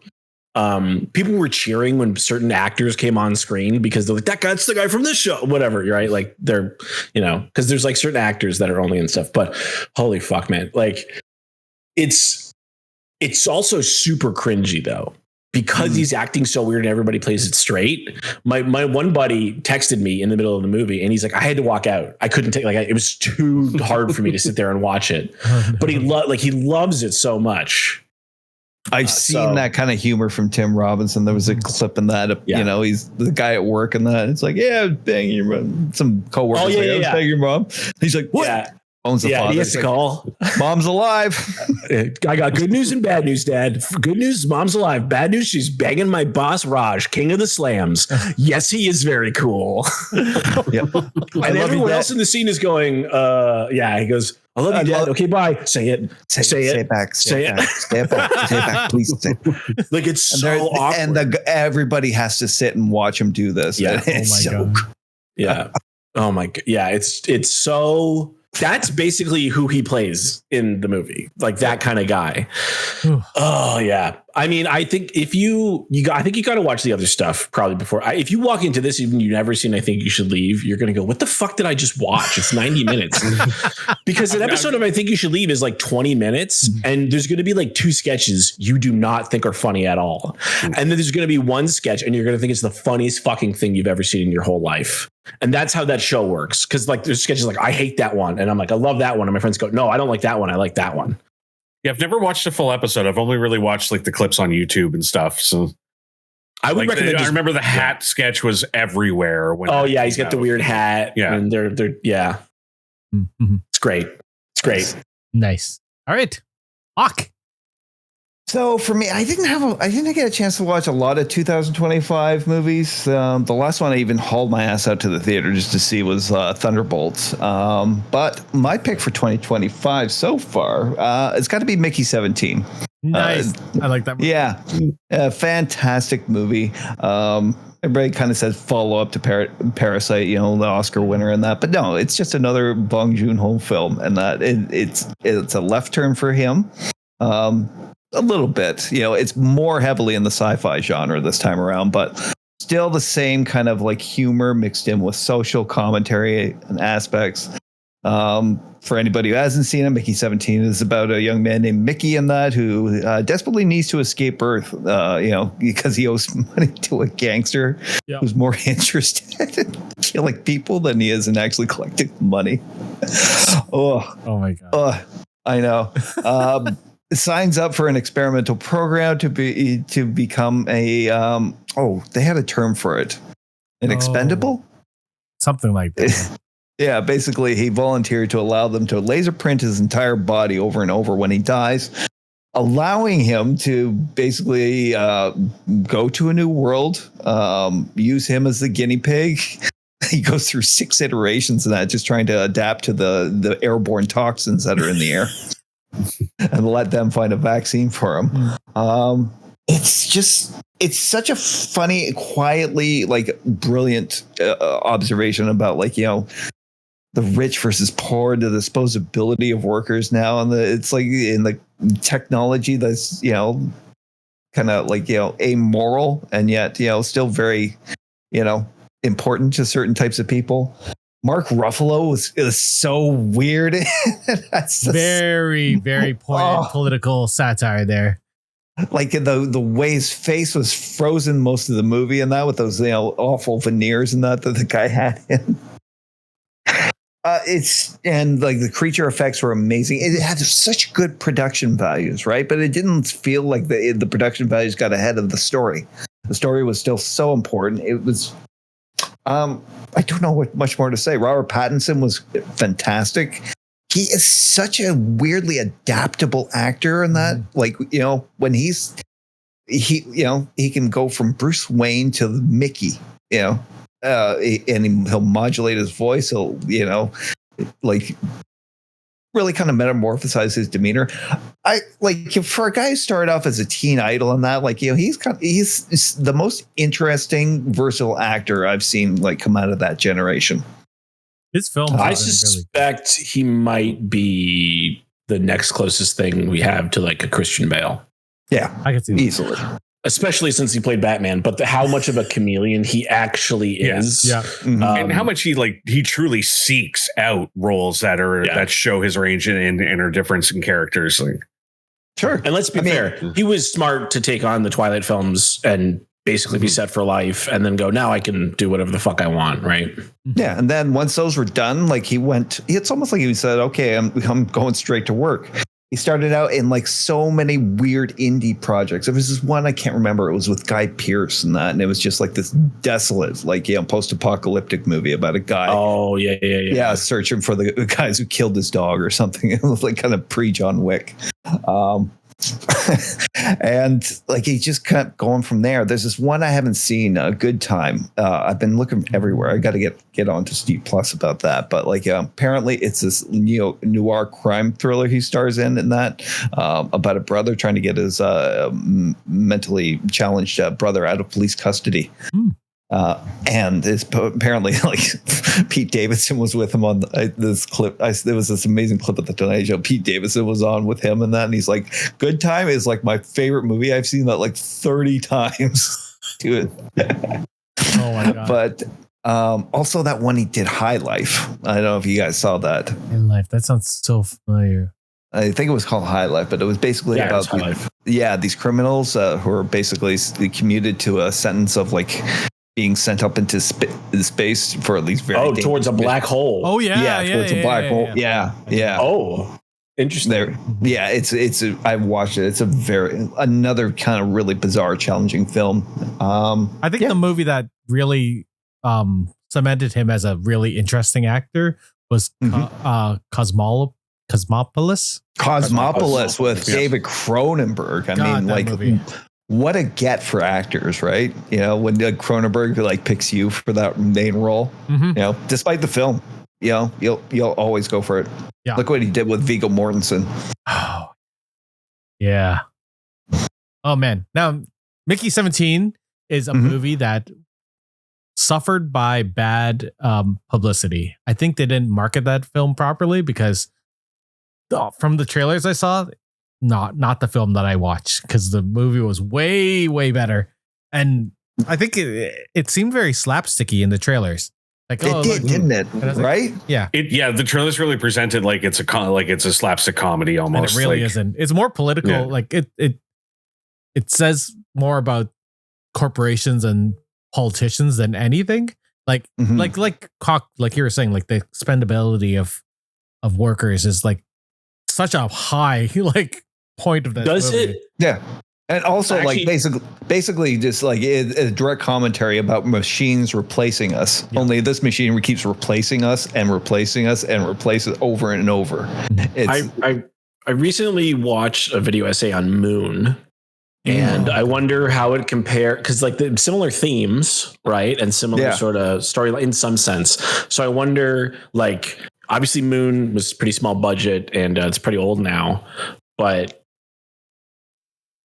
S2: People were cheering when certain actors came on screen because they're like, that's the guy from this show, whatever, right? Like they're, because there's like certain actors that are only in stuff, but holy fuck, man. Like it's also super cringy though, because he's acting so weird and everybody plays it straight. My one buddy texted me in the middle of the movie and he's like, I had to walk out. I couldn't take it was too hard for me to sit there and watch it. But he loves it so much.
S4: I've seen that kind of humor from Tim Robinson. There was a clip in that, he's the guy at work and that. It's like, yeah, banging your mom. Some coworker. Banging your mom. He's like, what?
S2: Yeah.
S4: Owns the father.
S2: He has to call.
S4: Mom's alive.
S2: I got good news and bad news, Dad. Good news, Mom's alive. Bad news, she's banging my boss, Raj, king of the slams. Yes, he is very cool.
S4: Yep.
S2: And everyone else in the scene is going, he goes, I love you, Dad. Okay, bye. Say it. Say it back. Say it back. Please say it. Like it's so awkward.
S4: And everybody has to sit and watch him do this.
S2: Yeah.
S1: God.
S2: Yeah. Oh my God. Yeah. It's so. That's basically who he plays in the movie, like that kind of guy. Oh yeah. I mean, I think if you got to watch the other stuff probably before. If you walk into this, even you've never seen, I Think You Should Leave, you're going to go, what the fuck did I just watch? It's 90 minutes because an episode of I Think You Should Leave is like 20 minutes and there's going to be like 2 sketches you do not think are funny at all. And then there's going to be one sketch and you're going to think it's the funniest fucking thing you've ever seen in your whole life. And that's how that show works. Cause like there's sketches like, I hate that one. And I'm like, I love that one. And my friends go, no, I don't like that one. I like that one.
S3: Yeah, I've never watched a full episode. I've only really watched like the clips on YouTube and stuff. So
S2: I would recommend.
S3: I remember the hat sketch was everywhere.
S2: He's got the weird hat. Yeah, and they're
S1: Mm-hmm.
S2: It's great. It's great.
S1: Nice. All right, Hawk.
S4: So for me, I didn't get a chance to watch a lot of 2025 movies. The last one I even hauled my ass out to the theater just to see was Thunderbolts. But my pick for 2025 so far, it's got to be Mickey 17.
S1: Nice. I like that movie.
S4: Yeah. A fantastic movie. Everybody kind of says follow up to Parasite, the Oscar winner and that. But no, it's just another Bong Joon-ho film. And that it's a left turn for him. A little bit, it's more heavily in the sci-fi genre this time around, but still the same kind of like humor mixed in with social commentary and aspects. For anybody who hasn't seen it, Mickey 17 is about a young man named Mickey in that who desperately needs to escape Earth, because he owes money to a gangster who's more interested in killing people than he is in actually collecting money. Oh
S1: my God.
S4: I know. Signs up for an experimental program to become a they had a term for it, an expendable,
S1: something like that.
S4: Yeah, basically he volunteered to allow them to laser print his entire body over and over when he dies, allowing him to basically go to a new world, use him as the guinea pig. He goes through 6 iterations of that, just trying to adapt to the airborne toxins that are in the air and let them find a vaccine for him. It's such a funny, quietly like brilliant observation about the rich versus poor, the disposability of workers now, and it's like in the technology that's kind of like amoral and yet still very important to certain types of people. Mark Ruffalo is so weird. That's
S1: very, very poignant political satire there.
S4: Like the way his face was frozen most of the movie, and that with those awful veneers and that the guy had in. And like the creature effects were amazing. It had such good production values, right? But it didn't feel like the production values got ahead of the story. The story was still so important. It was. I don't know what much more to say. Robert Pattinson was fantastic. He is such a weirdly adaptable actor in that, when he can go from Bruce Wayne to Mickey, and he'll modulate his voice. He'll, really kind of metamorphosize his demeanor. I for a guy who started off as a teen idol and that, he's the most interesting, versatile actor I've seen come out of that generation.
S1: His film,
S2: I suspect he might be the next closest thing we have to a Christian Bale.
S4: Yeah,
S1: I can see
S4: easily.
S2: Especially since he played Batman, but how much of a chameleon he actually is.
S1: Yeah.
S3: And how much he truly seeks out roles that show his range and inner difference in characters.
S4: Sure.
S2: And let's be fair. He was smart to take on the Twilight films and basically be set for life and then go, now I can do whatever the fuck I want. Right.
S4: Yeah. And then once those were done, it's almost like he said, okay, I'm going straight to work. He started out in so many weird indie projects. There was this one I can't remember. It was with Guy Pearce and that, and it was just this desolate, post-apocalyptic movie about a guy.
S2: Oh yeah.
S4: Searching for the guys who killed his dog or something. It was kind of pre-John Wick. And he just kept going from there. There's this one I haven't seen, A Good Time. I've been looking everywhere. I got to get on to Steve Plus about that. But apparently it's this neo-noir crime thriller he stars in that about a brother trying to get his mentally challenged brother out of police custody. And it's apparently Pete Davidson was with him on this clip. There was this amazing clip at the Tonight Show. Pete Davidson was on with him and that, and he's like, Good Time is my favorite movie. I've seen that 30 times. To it.
S1: Oh my God.
S4: But also that one he did, High Life. I don't know if you guys saw that.
S1: High Life. That sounds so familiar.
S4: I think it was called High Life, but it was basically about these criminals who are basically commuted to a sentence of being sent up into space for at least very
S2: towards a black hole.
S1: Oh yeah,
S4: towards a black hole. Yeah.
S2: Oh, interesting.
S4: It's I've watched it. It's another kind of really bizarre, challenging film.
S1: I think the movie that really cemented him as a really interesting actor was Cosmopolis.
S4: Cosmopolis with David Cronenberg. I mean, what a get for actors, right? When Cronenberg picks you for that main role, despite the film, you'll always go for it. Yeah. Look what he did with Viggo Mortensen.
S1: Oh, yeah. Oh man. Now, Mickey 17 is a movie that suffered by bad publicity. I think they didn't market that film properly because from the trailers I saw, not the film that I watched, because the movie was way, way better. And I think it seemed very slapsticky in the trailers. Like,
S4: it did, didn't it? Right?
S1: Yeah.
S3: The trailers really presented like it's a slapstick comedy almost.
S1: And it really isn't. It's more political.
S3: Yeah.
S1: Like it says more about corporations and politicians than anything. Like like you were saying, like the expendability of workers is like such a high like point of that.
S2: Does
S1: movie.
S2: it?
S4: Yeah. And also,
S2: Actually,
S4: like basically, just like a direct commentary about machines replacing us.
S1: Yeah.
S4: Only this machine keeps replacing us and replacing us and replaces over and over.
S2: I recently watched a video essay on Moon, and I wonder how it compare, because like the similar themes, right, and similar sort of storyline in some sense. So I wonder, like, obviously Moon was pretty small budget and it's pretty old now, but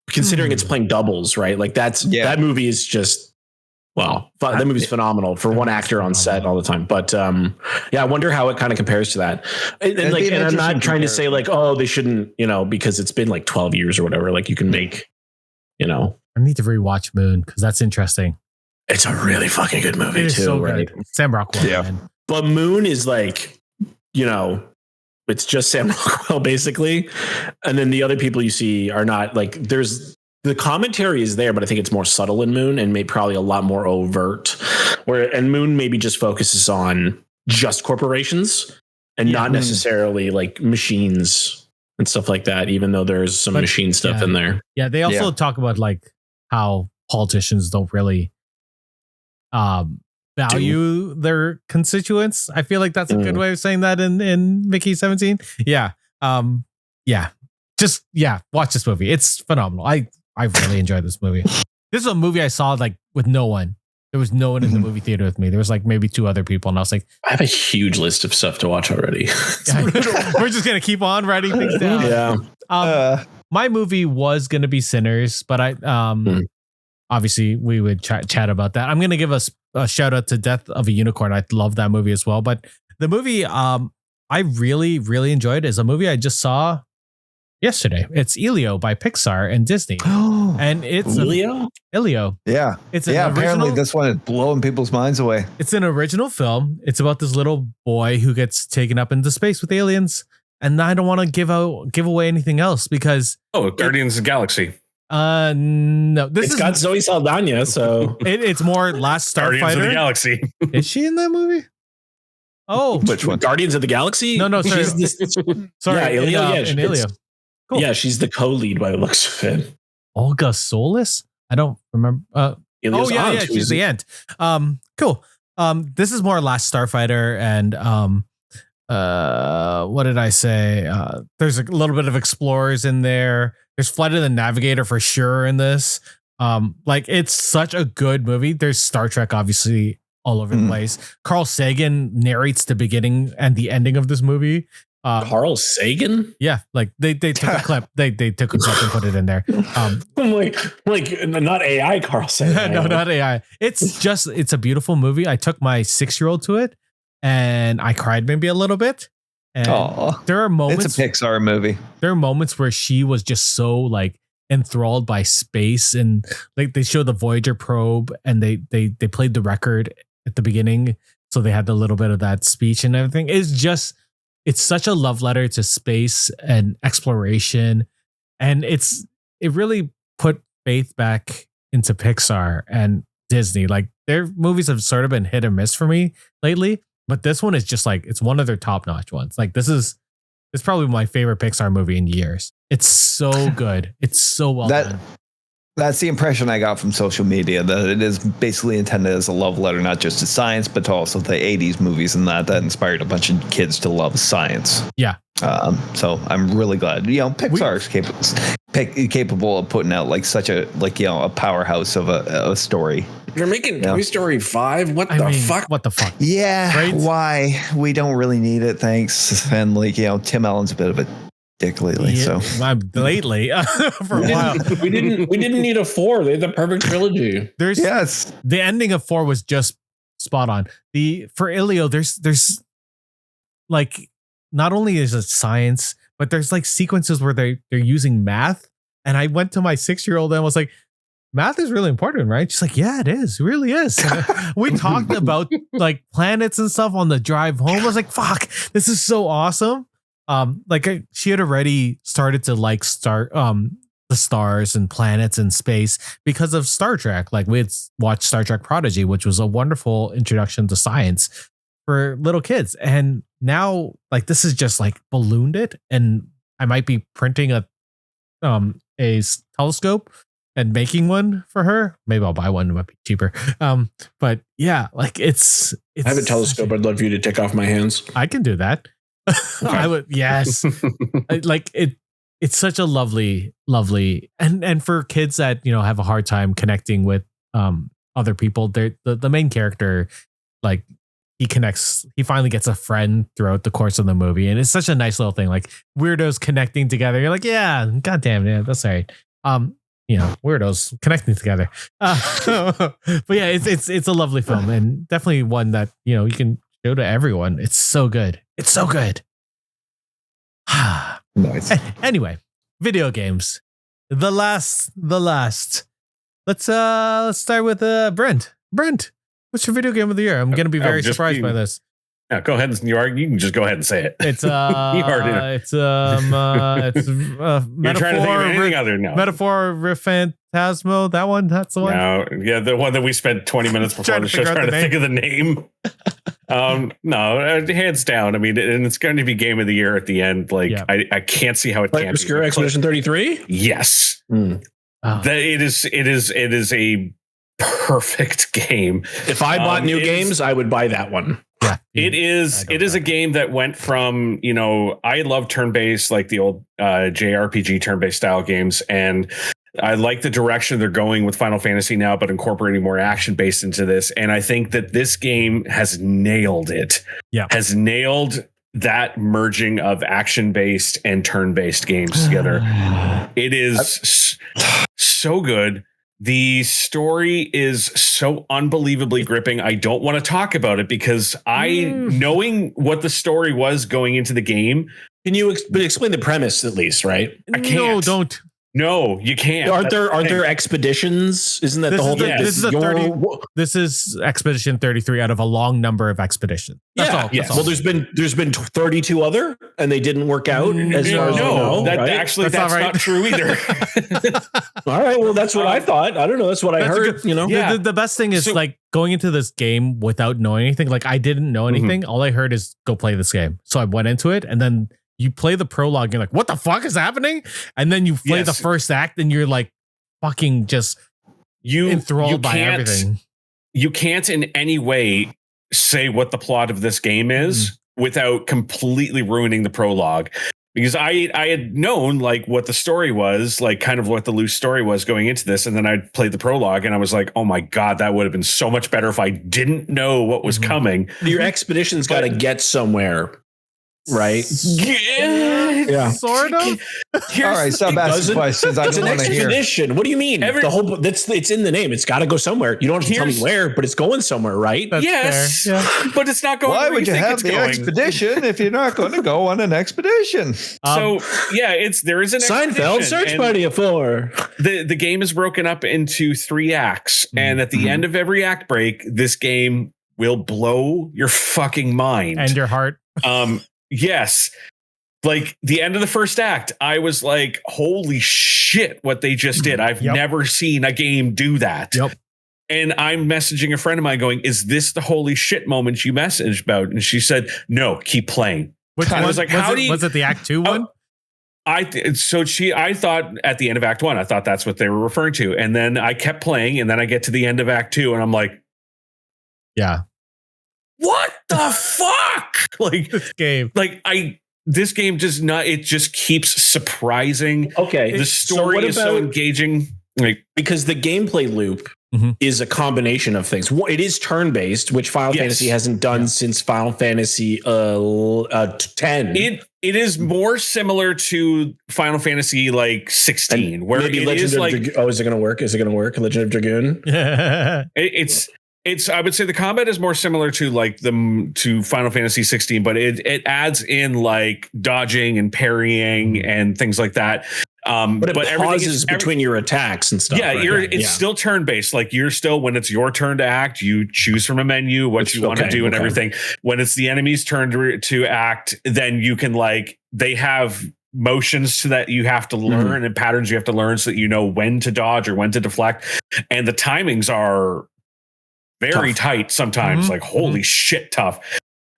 S2: considering it's playing doubles, right? Like that movie is just, well, that movie's phenomenal for one actor on set all the time. But I wonder how it kind of compares to that. And I'm not trying to say like, oh, they shouldn't, because it's been like 12 years or whatever. Like you can make,
S1: I need to rewatch Moon because that's interesting.
S2: It's a really fucking good movie too,
S1: so
S2: right?
S1: Good. Sam Rockwell.
S4: Yeah.
S1: Man.
S2: But Moon is like, it's just Sam Rockwell basically. And then the other people you see are not like, the commentary is there, but I think it's more subtle in Moon and maybe probably a lot more overt, and Moon maybe just focuses on just corporations and not necessarily like machines and stuff like that, even though there's some machine stuff in there.
S1: Yeah. They also talk about like how politicians don't really value their constituents. I feel like that's a good way of saying that in Mickey 17. Yeah. Just watch this movie. It's phenomenal. I really enjoyed this movie. This is a movie I saw like with no one. There was no one in the movie theater with me. There was like maybe two other people, and I was like,
S2: I have a huge list of stuff to watch already.
S1: We're just gonna keep on writing things down.
S2: Yeah.
S1: My movie was gonna be Sinners, but I obviously we would chat about that. I'm gonna give us a shout out to Death of a Unicorn. I love that movie as well. But the movie I really, really enjoyed is a movie I just saw yesterday. It's Elio by Pixar and Disney. And it's
S2: Elio?
S1: Elio.
S4: Yeah.
S1: It's an
S4: apparently
S1: original,
S4: this one is blowing people's minds away.
S1: It's an original film. It's about this little boy who gets taken up into space with aliens. And I don't want to give away anything else because
S3: Guardians of the Galaxy.
S1: No,
S2: It's got Zoe Saldana, so
S1: it's more Last Starfighter.
S3: Guardians of the Galaxy.
S1: Is she in that movie? Oh,
S4: which one?
S2: Guardians of the Galaxy?
S1: No, sorry. Sorry,
S2: yeah, Elio.
S1: in Elio. Cool.
S2: Yeah, she's the co-lead by the looks of it.
S1: Olga Solis? I don't remember.
S2: Elio's aunt,
S1: she's the aunt. Cool. This is more Last Starfighter, and what did I say? There's a little bit of Explorers in there. There's Flight of the Navigator for sure in this. Like it's such a good movie. There's Star Trek obviously all over the place. Carl Sagan narrates the beginning and the ending of this movie.
S2: Carl Sagan?
S1: Yeah, like they took a clip. They took a clip and put it in there.
S2: I'm like not AI Carl Sagan.
S1: No, not AI. It's a beautiful movie. I took my 6-year-old to it and I cried maybe a little bit. And there are moments.
S4: It's a Pixar movie.
S1: There are moments where she was just so like enthralled by space, and like they show the Voyager probe and they played the record at the beginning. So they had a little bit of that speech and everything. It's such a love letter to space and exploration. And it really put faith back into Pixar and Disney. Like their movies have sort of been hit or miss for me lately, but this one is just like, it's one of their top notch ones. Like it's probably my favorite Pixar movie in years. It's so good. It's so well done.
S4: That's the impression I got from social media, that it is basically intended as a love letter, not just to science, but also the 80s movies and that inspired a bunch of kids to love science.
S1: Yeah.
S4: So I'm really glad, Pixar is capable of putting out like such a, a powerhouse of a story.
S2: You're making Toy Story 5? What the fuck?
S1: What the fuck?
S4: Yeah.
S1: Right?
S4: Why? We don't really need it. Thanks. And Tim Allen's a bit of a dick lately.
S1: Yeah, lately for a while.
S2: We didn't need a 4. They had the perfect trilogy.
S1: The ending of 4 was just spot on. For Ilio, there's like, not only is it science, but there's like sequences where they're using math. And I went to my 6-year-old and was like, math is really important, right? She's like, yeah, it is. It really is. We talked about like planets and stuff on the drive home. I was like, fuck, this is so awesome. She had already started to like the stars and planets and space because of Star Trek. Like we had watched Star Trek Prodigy, which was a wonderful introduction to science for little kids. And now like this is just like ballooned it. And I might be printing a telescope and making one for her. Maybe I'll buy one. It might be cheaper. But yeah, like it's
S2: I have a telescope. I'd love for you to take off my hands.
S1: I can do that. I would. Yes. It's such a lovely and for kids that, have a hard time connecting with other people, the main character, like he finally gets a friend throughout the course of the movie. And it's such a nice little thing, like weirdos connecting together. You're like, yeah, goddamn, yeah, that's all right. Weirdos connecting together. But yeah, it's a lovely film and definitely one that, you can show to everyone. It's so good. It's so good.
S4: Nice.
S1: Anyway, video games. The last. Let's start with Brent. Brent, what's your video game of the year? I'm going to be very surprised by this.
S3: Yeah, go ahead. You can just go ahead and say it.
S1: It's
S3: You're trying to think of anything other now.
S1: Metaphor Phantasmo. That one. That's the one.
S3: No, yeah, the one that we spent 20 minutes before the show trying to think of the name. No, hands down. I mean, and it's going to be game of the year at the end. Like, yeah. I can't see how it can't
S2: Obscur be. Expedition 33.
S3: Yes, it is a perfect game.
S2: If I bought new games, I would buy that one.
S1: Yeah,
S3: it is a game that went from, I love turn-based, like the old JRPG turn-based style games, and I like the direction they're going with Final Fantasy now, but incorporating more action-based into this. And I think that this game has nailed it.
S1: Yeah,
S3: has nailed that merging of action-based and turn-based games together. It is so good. The story is so unbelievably gripping. I don't want to talk about it because knowing what the story was going into the game.
S2: Can you explain the premise at least, right?
S3: I can't.
S1: No, don't.
S3: No, you can't.
S2: Aren't there expeditions? Isn't that the whole thing?
S1: This is Expedition 33 out of a long number of expeditions. That's all.
S2: Yes. Well, there's been 32 other, and they didn't work out. As far as
S3: that's not true either.
S2: All right. Well, that's what I thought. I don't know. That's what I heard.
S1: Yeah. The best thing is like going into this game without knowing anything. Like I didn't know anything. Mm-hmm. All I heard is go play this game. So I went into it, and then you play the prologue, you're like, what the fuck is happening? And then you play the first act and you're like fucking just enthralled by everything.
S3: You can't in any way say what the plot of this game is without completely ruining the prologue. Because I had known like what the story was, like kind of what the loose story was going into this. And then I played the prologue and I was like, oh my God, that would have been so much better if I didn't know what was coming.
S2: Your expedition's got to get somewhere. Right?
S1: Yeah. Sort of.
S4: All right, stop asking questions. I don't want to hear.
S2: Expedition. What do you mean? The whole it's in the name. It's got to go somewhere. You don't have to tell me where, but it's going somewhere, right?
S3: Yes. Yeah. But it's not going.
S4: Why would you have the expedition if you're not going to go on an expedition?
S3: There is an
S2: Seinfeld search party of 4.
S3: The game is broken up into 3 acts, and at the end of every act break, this game will blow your fucking mind
S1: and your heart.
S3: Yes. Like the end of the first act, I was like, holy shit, what they just did. I've never seen a game do that.
S1: Yep.
S3: And I'm messaging a friend of mine going, is this the holy shit moment you messaged about? And she said, no, keep playing.
S1: I was like, was it the Act 2 one?
S3: I thought at the end of Act 1, I thought that's what they were referring to. And then I kept playing and then I get to the end of Act 2 and I'm like,
S1: yeah.
S3: What the fuck? Like this game does not, it just keeps surprising.
S2: Okay.
S3: The story is so engaging. Like,
S2: because the gameplay loop is a combination of things. It is turn-based, which Final Fantasy hasn't done since Final Fantasy 10.
S3: It is more similar to Final Fantasy like 16,
S2: and
S3: where
S2: maybe Legend of Dragoon. Is it going to work? Is it going to work? Legend of Dragoon?
S3: It's I would say the combat is more similar to to Final Fantasy 16, but it adds in like dodging and parrying and things like that.
S2: But it
S3: everything
S2: pauses between your attacks and stuff.
S3: Yeah,
S2: right?
S3: it's still turn based. Like you're still, when it's your turn to act, you choose from a menu what you want to do and everything. When it's the enemy's turn to act, then you can they have motions to that you have to learn and patterns you have to learn so that you know when to dodge or when to deflect. And the timings are very tight sometimes, like holy shit tough.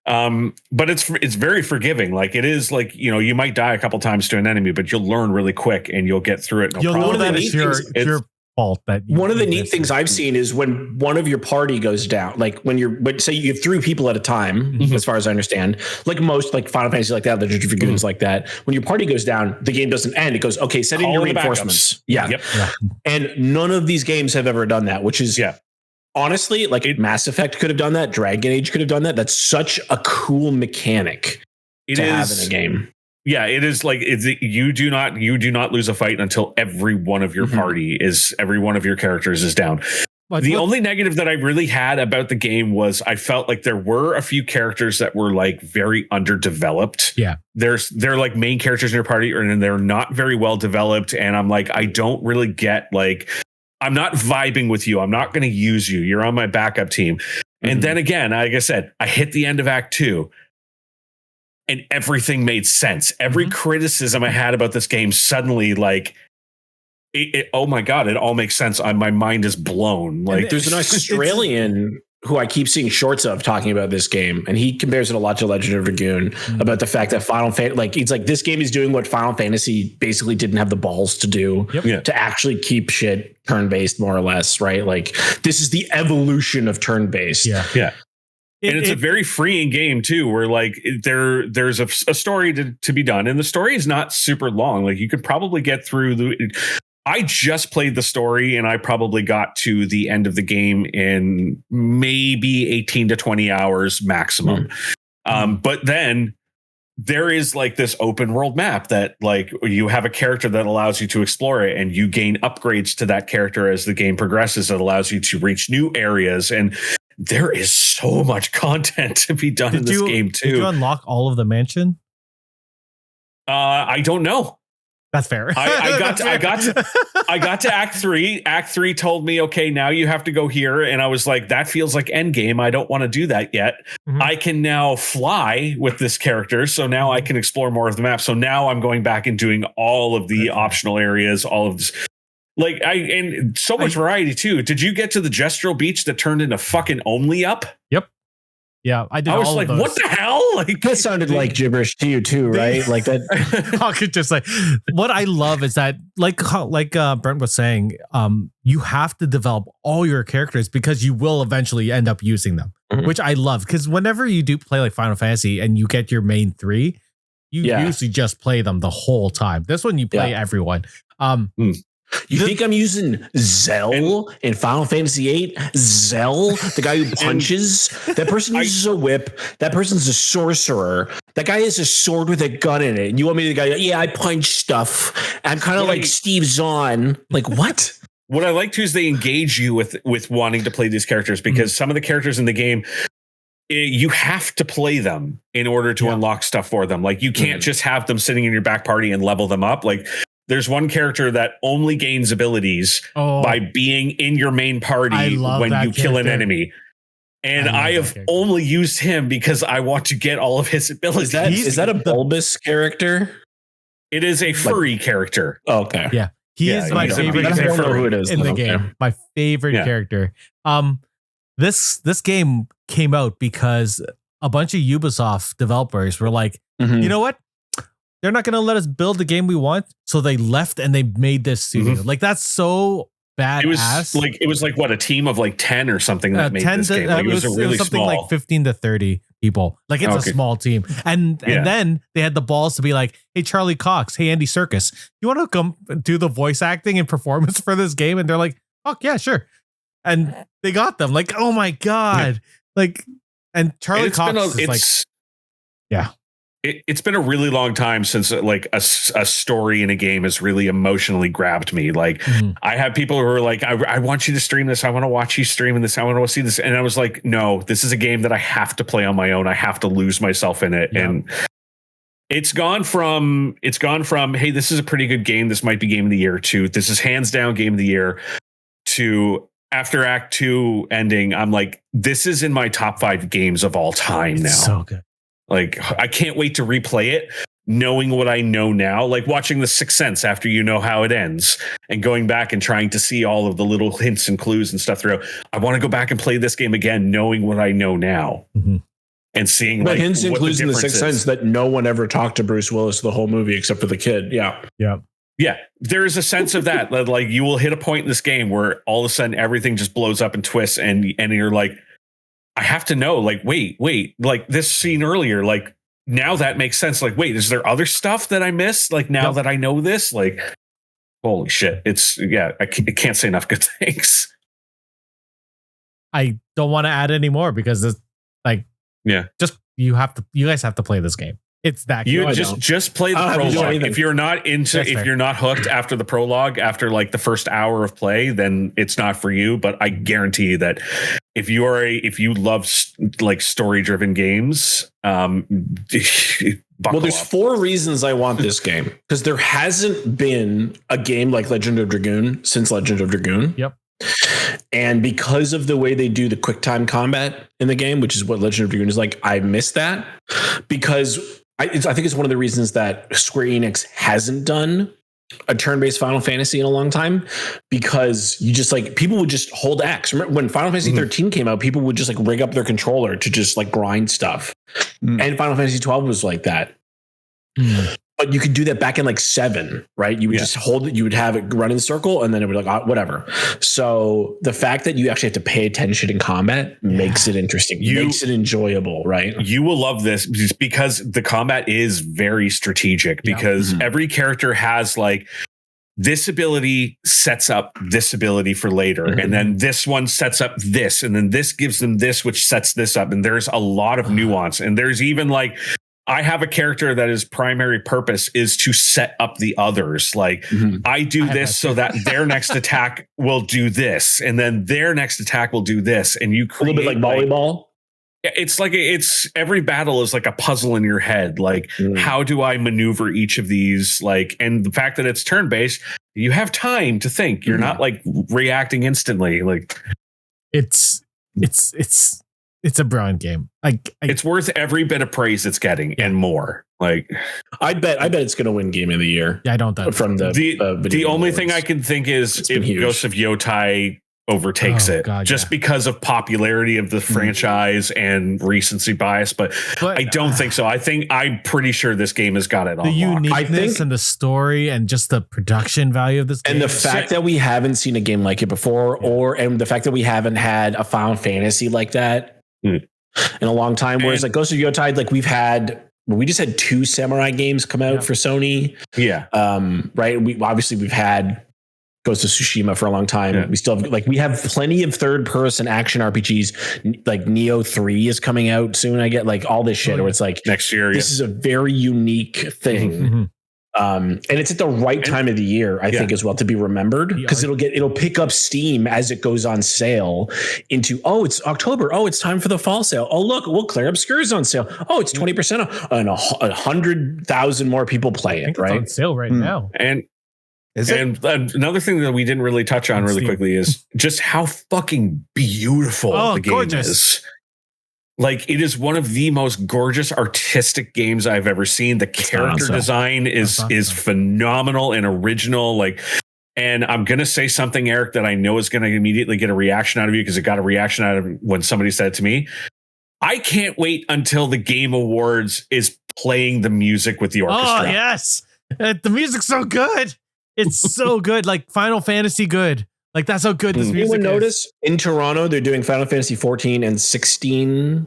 S3: But it's very forgiving. Like it is you might die a couple times to an enemy, but you'll learn really quick and you'll get through it.
S1: You'll know that it's your fault.
S2: One of the neat things I've seen is when one of your party goes down, like but say you have 3 people at a time, as far as I understand, like most like Final Fantasy like that, the Dragoons like that. When your party goes down, the game doesn't end. It goes, okay, send in your reinforcements. Yeah. And none of these games have ever done that, which is honestly, like Mass Effect could have done that. Dragon Age could have done that. That's such a cool mechanic to have in a game.
S3: Yeah, it is you do not lose a fight until every one of your every one of your characters is down. The only negative that I really had about the game was I felt like there were a few characters that were very underdeveloped.
S1: Yeah.
S3: They're like main characters in your party and they're not very well developed. And I'm like, I don't really get I'm not vibing with you. I'm not going to use you. You're on my backup team. And then again, like I said, I hit the end of Act 2 and everything made sense. Every criticism I had about this game suddenly oh my God, it all makes sense. My mind is blown.
S2: There's an Australian who I keep seeing shorts of talking about this game, and he compares it a lot to Legend of Dragoon about the fact that Final Fantasy, it's this game is doing what Final Fantasy basically didn't have the balls to do, to actually keep shit turn-based more or less, right? This is the evolution of turn-based.
S3: Yeah. And it's a very freeing game too, where there's a story to be done, and the story is not super long. You could probably get through I just played the story and I probably got to the end of the game in maybe 18 to 20 hours maximum. But then there is this open world map that you have a character that allows you to explore it, and you gain upgrades to that character as the game progresses. It allows you to reach new areas, and there is so much content to be done in this game too.
S1: Did you unlock all of the mansion?
S3: I don't know.
S1: That's fair.
S3: I got to Act 3. Act 3 told me, okay, now you have to go here. And I was like, that feels like endgame. I don't want to do that yet. I can now fly with this character. So now I can explore more of the map. So now I'm going back and doing all of the optional areas, all of this. And so much variety too. Did you get to the Gestural Beach that turned into fucking Only Up?
S1: Yep. Yeah, I did.
S3: I was like, what the hell?
S2: That sounded like gibberish to you too, right? Like that.
S1: I could just what I love is that, like Brent was saying, you have to develop all your characters because you will eventually end up using them, which I love. Because whenever you do play Final Fantasy and you get your main 3, you usually just play them the whole time. This one you play everyone.
S2: You think I'm using Zell in Final Fantasy VIII? Zell, the guy who punches? That person uses a whip. That person's a sorcerer. That guy has a sword with a gun in it. And you want me to go, I punch stuff. I'm kind of like Steve Zahn. What?
S3: What I like too is they engage you with wanting to play these characters, because some of the characters in the game, you have to play them in order to unlock stuff for them. You can't just have them sitting in your back party and level them up. There's one character that only gains abilities by being in your main party when you kill an enemy. And I have only used him because I want to get all of his abilities.
S2: Is that a bulbous character?
S3: It is a furry character.
S2: Oh, okay.
S1: Yeah. He is my favorite character in the game. My favorite character. This game came out because a bunch of Ubisoft developers were like, you know what? They're not going to let us build the game we want. So they left and they made this studio. That's so badass.
S3: It was what, a team of 10 or something that made this game. It was really
S1: something
S3: small.
S1: 15 to 30 people. It's a small team. And then they had the balls to be like, hey, Charlie Cox, hey, Andy Serkis, you want to come do the voice acting and performance for this game? And they're like, fuck yeah, sure. And they got them. Oh my God. And Charlie Cox is
S3: It's been a really long time since a story in a game has really emotionally grabbed me. I have people who are like, I want you to stream this. I want to watch you stream this. I want to see this. And I was like, no, this is a game that I have to play on my own. I have to lose myself in it. Yeah. It's gone from hey, this is a pretty good game, this might be game of the year, to this is hands down game of the year, to after Act 2 ending, I'm like, this is in my top 5 games of all time now.
S1: So good.
S3: Like, I can't wait to replay it, knowing what I know now, like watching The Sixth Sense after you know how it ends and going back and trying to see all of the little hints and clues and stuff throughout. I want to go back and play this game again, knowing what I know now.
S1: Mm-hmm.
S3: And seeing
S2: but
S3: like
S2: hints and clues in The Sixth Sense that no one ever talked to Bruce Willis the whole movie except for the kid. Yeah.
S3: Yeah, there is a sense of that like you will hit a point in this game where all of a sudden everything just blows up and twists, and you're like, I have to know, like, wait, like this scene earlier, like now that makes sense. Like, wait, is there other stuff that I missed? Like now that I know this, like, holy shit, it's I can't say enough good things.
S1: I don't want to add any more because it's like, just you guys have to play this game. It's that
S3: you just play the prologue. If you're not hooked after the prologue, after like the first hour of play, then it's not for you. But I guarantee you that if you love like story driven games,
S2: well, there's 4 reasons I want this game, because there hasn't been a game like Legend of Dragoon since Legend of Dragoon.
S1: Yep.
S2: And because of the way they do the quick time combat in the game, which is what Legend of Dragoon is like, I miss that, because I think it's one of the reasons that Square Enix hasn't done a turn-based Final Fantasy in a long time, because you just like people would just hold X. Remember when Final Fantasy 13 came out, people would just like rig up their controller to just like grind stuff. And Final Fantasy 12 was like that. But you could do that back in like 7, right? You would just hold it, you would have it run in a circle, and then it would like whatever. So the fact that you actually have to pay attention in combat makes it interesting, makes it enjoyable, right?
S3: You will love this because the combat is very strategic, because every character has like this ability sets up this ability for later. And then this one sets up this, and then this gives them this, which sets this up. And there's a lot of nuance. And there's even like, I have a character that his primary purpose is to set up the others. Like I do this so that their next attack will do this, and then their next attack will do this. And you create
S2: a little bit like volleyball.
S3: It's like it's every battle is like a puzzle in your head. Like how do I maneuver each of these? Like, and the fact that it's turn based, you have time to think. You're not like reacting instantly. Like
S1: it's a brilliant game.
S3: It's worth every bit of praise it's getting and more. Like
S2: I bet it's going to win Game of the Year.
S1: Yeah, I don't think
S2: from
S3: the only thing I can think is if Ghost of Yotai overtakes just because of popularity of the franchise and recency bias, but I don't think so. I'm pretty sure this game has got it all.
S1: The uniqueness and the story and just the production value of this game.
S2: And the fact that we haven't seen a game like it before, and the fact that we haven't had a Final Fantasy like that in a long time. Whereas like Ghost of Yotai, like we just had 2 samurai games come out for Sony.
S3: Yeah.
S2: Right. We've had Ghost of Tsushima for a long time. We still have we have plenty of third-person action RPGs. Like Neo 3 is coming out soon. I get like all this shit, where it's like
S3: next year.
S2: This is a very unique thing, and it's at the right time of the year, I think, as well, to be remembered, because it'll pick up steam as it goes on sale into it's October. Oh, it's time for the fall sale. Oh, look, Clair Obscur is on sale. Oh, it's 20% off, and 100,000 more people play it. Right,
S1: it's on sale right now.
S3: And another thing that we didn't really touch on really quickly is just how fucking beautiful the game is. Like, it is one of the most gorgeous artistic games I've ever seen. The character design is phenomenal and original. Like, and I'm going to say something, Eric, that I know is going to immediately get a reaction out of you, because it got a reaction out of when somebody said it to me. I can't wait until the Game Awards is playing the music with the orchestra.
S1: Oh, yes. The music's so good. It's so good, like Final Fantasy good. Like that's how good this music is.
S2: Anyone notice in Toronto they're doing Final Fantasy 14 and 16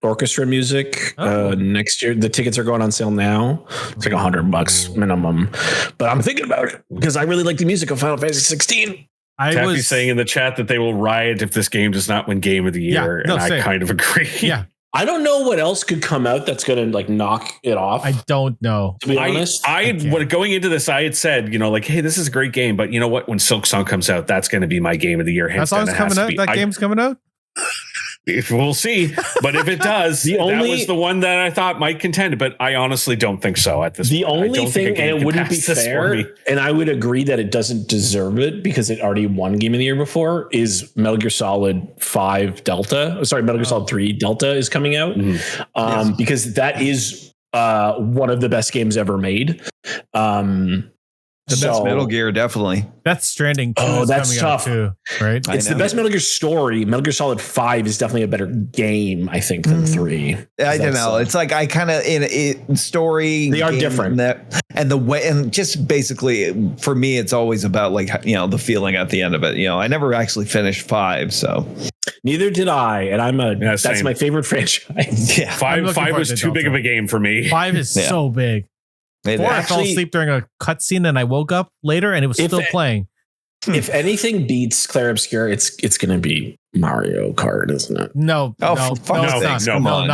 S2: orchestra music next year. The tickets are going on sale now. It's like $100 minimum. But I'm thinking about it because I really like the music of Final Fantasy 16.
S3: Taffy's saying in the chat that they will riot if this game does not win Game of the Year, and I kind of agree.
S1: Yeah.
S2: I don't know what else could come out that's going to like knock it off.
S1: I don't know.
S2: To be honest,
S3: going into this, I had said, like, hey, this is a great game, but you know what? When Silk Song comes out, that's going to be my Game of the Year.
S1: That song's coming out. That game's coming out.
S3: We'll see. But if it does, that was the one that I thought might contend. But I honestly don't think so at this point.
S2: The only thing, and it wouldn't be fair, and I would agree that it doesn't deserve it because it already won Game of the Year before, is Metal Gear Solid 5 Delta. Sorry, Metal Gear Solid 3 Delta is coming out. Because that is one of the best games ever made.
S4: The best Metal Gear, definitely.
S1: That's Stranding 2.
S2: Oh, that's tough.
S1: Too, right?
S2: It's the best Metal Gear story. Metal Gear Solid 5 is definitely a better game, I think, than 3.
S4: I don't know. It's like I kind of in story.
S2: They are different.
S4: And the way, and just basically for me, it's always about like, the feeling at the end of it. I never actually finished 5. So
S2: neither did I. And that's my favorite franchise.
S3: Yeah. 5 was too big of a game for me.
S1: 5 is so big. 4, I fell asleep during a cutscene and I woke up later and it was still playing.
S2: If anything beats Clair Obscur, it's going to be Mario Kart, isn't it?
S1: No, not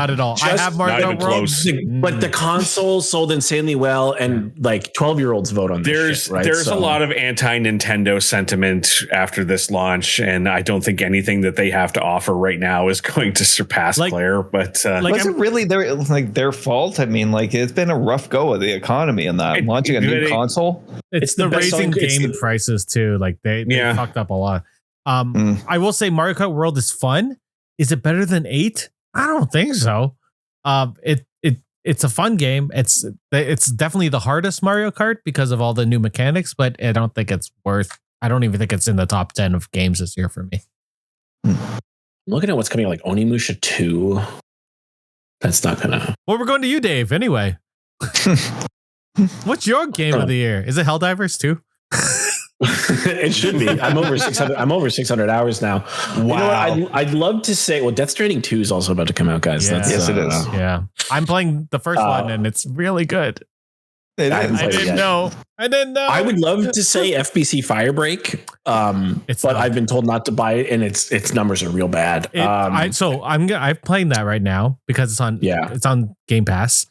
S1: at all. I have Mario Kart World,
S2: but the console sold insanely well, and like 12-year-olds vote on this.
S3: There's a lot of anti-Nintendo sentiment after this launch, and I don't think anything that they have to offer right now is going to surpass Clair. But
S4: was it really their fault? I mean, it's been a rough go of the economy in that launching a new console.
S1: It's the raising game prices too. Like they fucked up a lot. I will say Mario Kart World is fun. Is it better than 8? I don't think so. It's a fun game. It's definitely the hardest Mario Kart because of all the new mechanics, but I don't think it's I don't even think it's in the top 10 of games this year for me.
S2: Looking at what's coming, like Onimusha 2. That's not gonna.
S1: Well, we're going to you, Dave, anyway. What's your game of the year? Is it Helldivers 2?
S2: It should be. I'm over 600. I'm over 600 hours now. Wow. You know what? I'd love to say. Well, Death Stranding 2 is also about to come out, guys.
S1: Yeah.
S2: Yes,
S4: it is.
S1: Yeah, I'm playing the first one, and it's really good. I didn't know. I would
S2: love to say FBC Firebreak, but I've been told not to buy it, and its numbers are real bad.
S1: I'm playing that right now because it's on. Yeah, it's on Game Pass.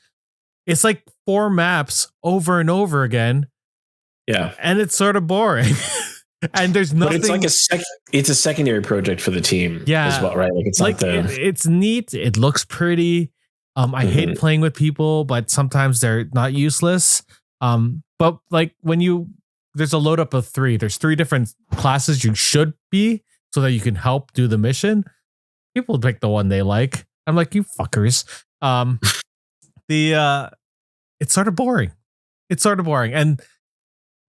S1: It's like 4 maps over and over again.
S2: Yeah,
S1: and it's sort of boring. And there's nothing.
S2: But it's like it's a secondary project for the team.
S1: Yeah,
S2: as well, right? Like it's like
S1: it's neat. It looks pretty. I hate playing with people, but sometimes they're not useless. But like there's a load up of 3. There's 3 different classes you should be so that you can help do the mission. People pick the one they like. I'm like, you fuckers. It's sort of boring. And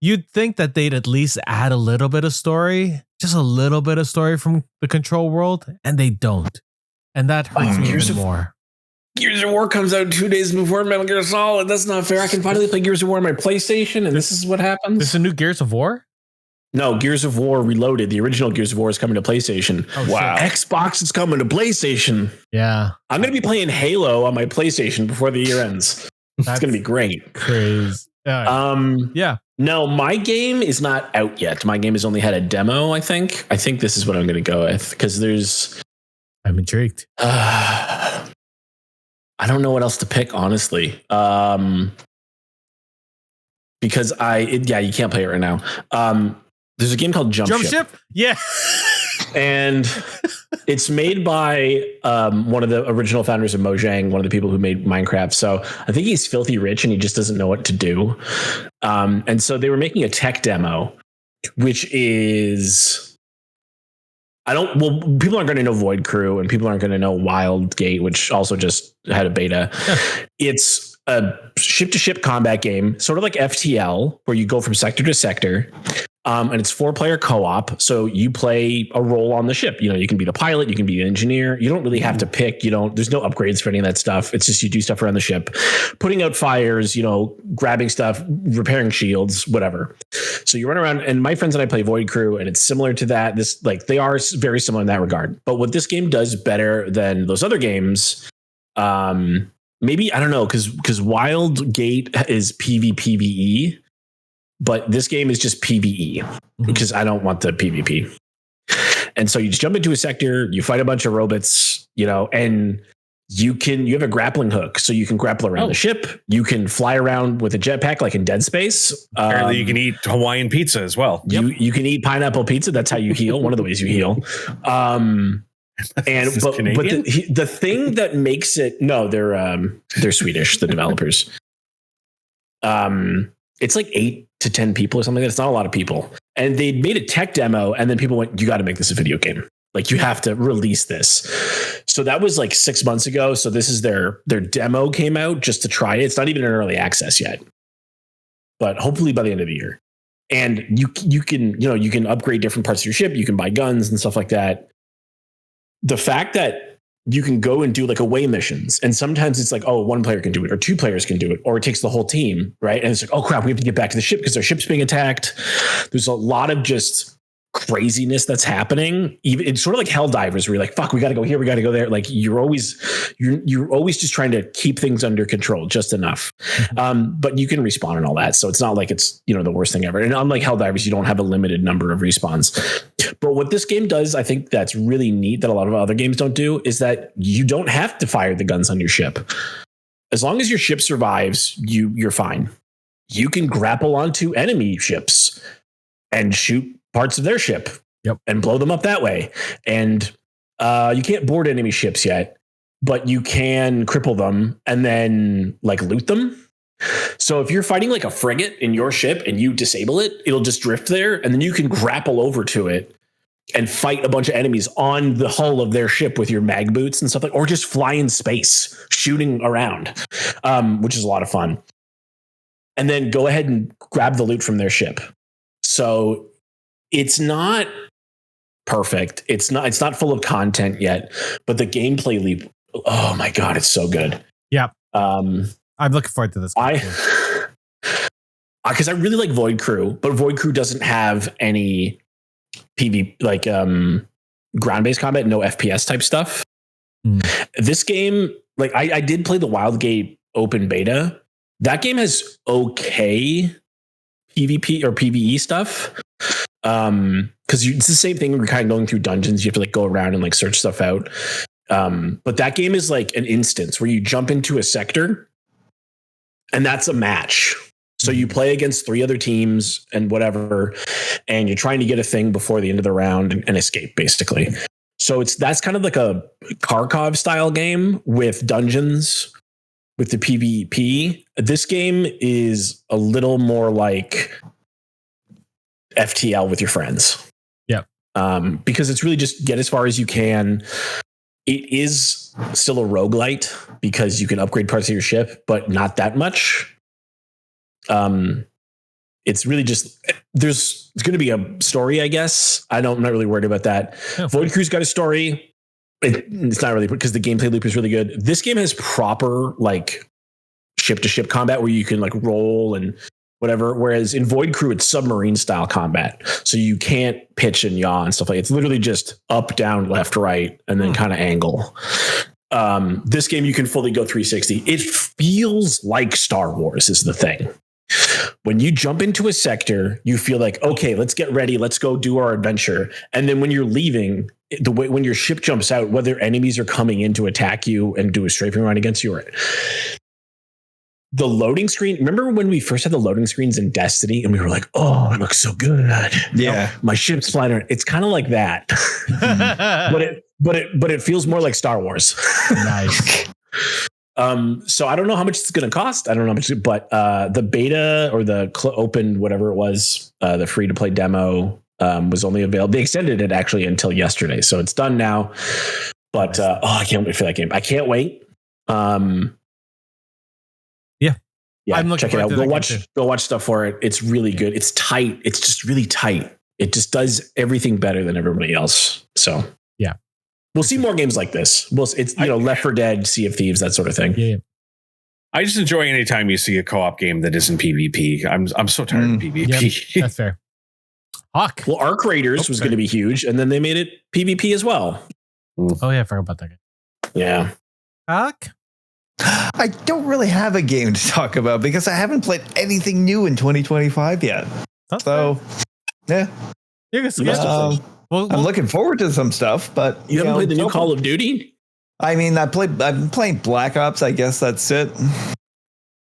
S1: you'd think that they'd at least add a little bit of story, just a little bit of story from the Control world, and they don't. And that hurts me even more.
S2: Gears of War comes out 2 days before Metal Gear Solid. That's not fair. I can finally play Gears of War on my PlayStation, and this is what happens.
S1: There's a new Gears of War?
S2: No, Gears of War Reloaded. The original Gears of War is coming to PlayStation.
S1: Oh, wow.
S2: Xbox is coming to PlayStation.
S1: Yeah.
S2: I'm going to be playing Halo on my PlayStation before the year ends. It's going to be great.
S1: Crazy. Yeah.
S2: No, my game is not out yet. My game has only had a demo, I think. I think this is what I'm going to go with because
S1: I'm intrigued.
S2: I don't know what else to pick, honestly. Because you can't play it right now. There's a game called Jump Ship.
S1: Yeah.
S2: And it's made by one of the original founders of Mojang, one of the people who made Minecraft. So I think he's filthy rich and he just doesn't know what to do. And so they were making a tech demo, which is people aren't going to know Void Crew and people aren't going to know Wildgate, which also just had a beta. It's a ship-to-ship combat game, sort of like FTL, where you go from sector to sector. And it's 4-player co-op. So you play a role on the ship. You can be the pilot, you can be the engineer. You don't really have to pick, there's no upgrades for any of that stuff. It's just you do stuff around the ship, putting out fires, grabbing stuff, repairing shields, whatever. So you run around, and my friends and I play Void Crew, and it's similar to that. They are very similar in that regard. But what this game does better than those other games, maybe, I don't know, because Wildgate is PvPvE. But this game is just PvE because I don't want the PvP. And so you just jump into a sector, you fight a bunch of robots, and you have a grappling hook. So you can grapple around the ship. You can fly around with a jetpack like in Dead Space.
S3: Apparently you can eat Hawaiian pizza as well.
S2: You can eat pineapple pizza. That's how you heal. One of the ways you heal. And but the thing that makes it they're Swedish, the developers. It's like 8 to 10 people or something. It's not a lot of people. And they made a tech demo, and then people went, "You got to make this a video game. Like, you have to release this." So that was like 6 months ago. So this is their demo came out just to try it. It's not even in early access yet, but hopefully by the end of the year. And you can upgrade different parts of your ship. You can buy guns and stuff like that. The fact that you can go and do like away missions, and sometimes it's like, oh, one player can do it, or 2 players can do it, or it takes the whole team, right? And it's like, oh crap, we have to get back to the ship because our ship's being attacked. There's a lot of just craziness that's happening. Even it's sort of like Helldivers, where you're like, fuck, we got to go here, we got to go there. Like you're always just trying to keep things under control just enough. But you can respawn and all that, so it's not like it's the worst thing ever. And unlike Helldivers, you don't have a limited number of respawns. But what this game does, I think that's really neat that a lot of other games don't do, is that you don't have to fire the guns on your ship. As long as your ship survives, you're fine. You can grapple onto enemy ships and shoot parts of their ship and blow them up that way. And you can't board enemy ships yet, but you can cripple them and then like loot them. So if you're fighting like a frigate in your ship and you disable it, it'll just drift there, and then you can grapple over to it and fight a bunch of enemies on the hull of their ship with your mag boots and stuff like, or just fly in space shooting around, which is a lot of fun. And then go ahead and grab the loot from their ship. So it's not perfect. It's not full of content yet, but the gameplay leap, oh my God, it's so good.
S1: Yeah. I'm looking forward to this.
S2: Because I really like Void Crew, but Void Crew doesn't have any PvP, like ground-based combat, no FPS type stuff. This game, like I did play the Wildgate open beta. That game has okay PvP or PvE stuff. Because it's the same thing when you're kind of going through dungeons. You have to like go around and like search stuff out. But that game is like an instance where you jump into a sector and that's a match. So you play against 3 other teams and whatever, and you're trying to get a thing before the end of the round and escape, basically. So that's kind of like a Kharkov style game with dungeons with the PvP. This game is a little more like FTL with your friends. Yeah. Because it's really just get as far as you can. It is still a roguelite because you can upgrade parts of your ship, but not that much. It's really just there's going to be a story, I guess. I'm not really worried about that. Yeah. Void Crew's got a story. It's not really because the gameplay loop is really good. This game has proper like ship to ship combat where you can like roll and whatever. Whereas in Void Crew, it's submarine style combat. So you can't pitch and yaw and stuff like it's literally just up, down, left, right, and then kind of angle. This game, you can fully go 360. It feels like Star Wars is the thing. When you jump into a sector, you feel like, okay, let's get ready. Let's go do our adventure. And then when you're leaving, the way when your ship jumps out, whether enemies are coming in to attack you and do a strafing run against you, or the loading screen. Remember when we first had the loading screens in Destiny and we were like, oh, it looks so good.
S4: Yeah.
S2: My ship's flying around. It's kind of like that. but it feels more like Star Wars. Nice. So I don't know how much it's going to cost. I don't know how much, but the beta or the open, whatever it was, the free to play demo was only available. They extended it actually until yesterday. So it's done now, but I can't wait for that game. I can't wait. Yeah, I'm check it out. Go watch stuff for it. It's really good. It's tight. It's just really tight. It just does everything better than everybody else. So
S1: yeah,
S2: we'll see more games like this. It's Left 4 Dead, Sea of Thieves, that sort of thing.
S1: Yeah.
S3: I just enjoy any time you see a co-op game that isn't PvP. I'm so tired of PvP.
S1: Yep, that's fair. Hawk.
S2: Well, Arc Raiders was going to be huge, and then they made it PvP as well.
S1: Oh yeah, I forgot about that game.
S2: Yeah.
S1: Hawk.
S4: I don't really have a game to talk about because I haven't played anything new in 2025 yet.
S1: That's
S4: so,
S1: fair.
S4: Yeah.
S1: I'm
S4: looking forward to some stuff, but
S2: you haven't played the new Call of Duty?
S4: I mean, I've been playing Black Ops. I guess that's it.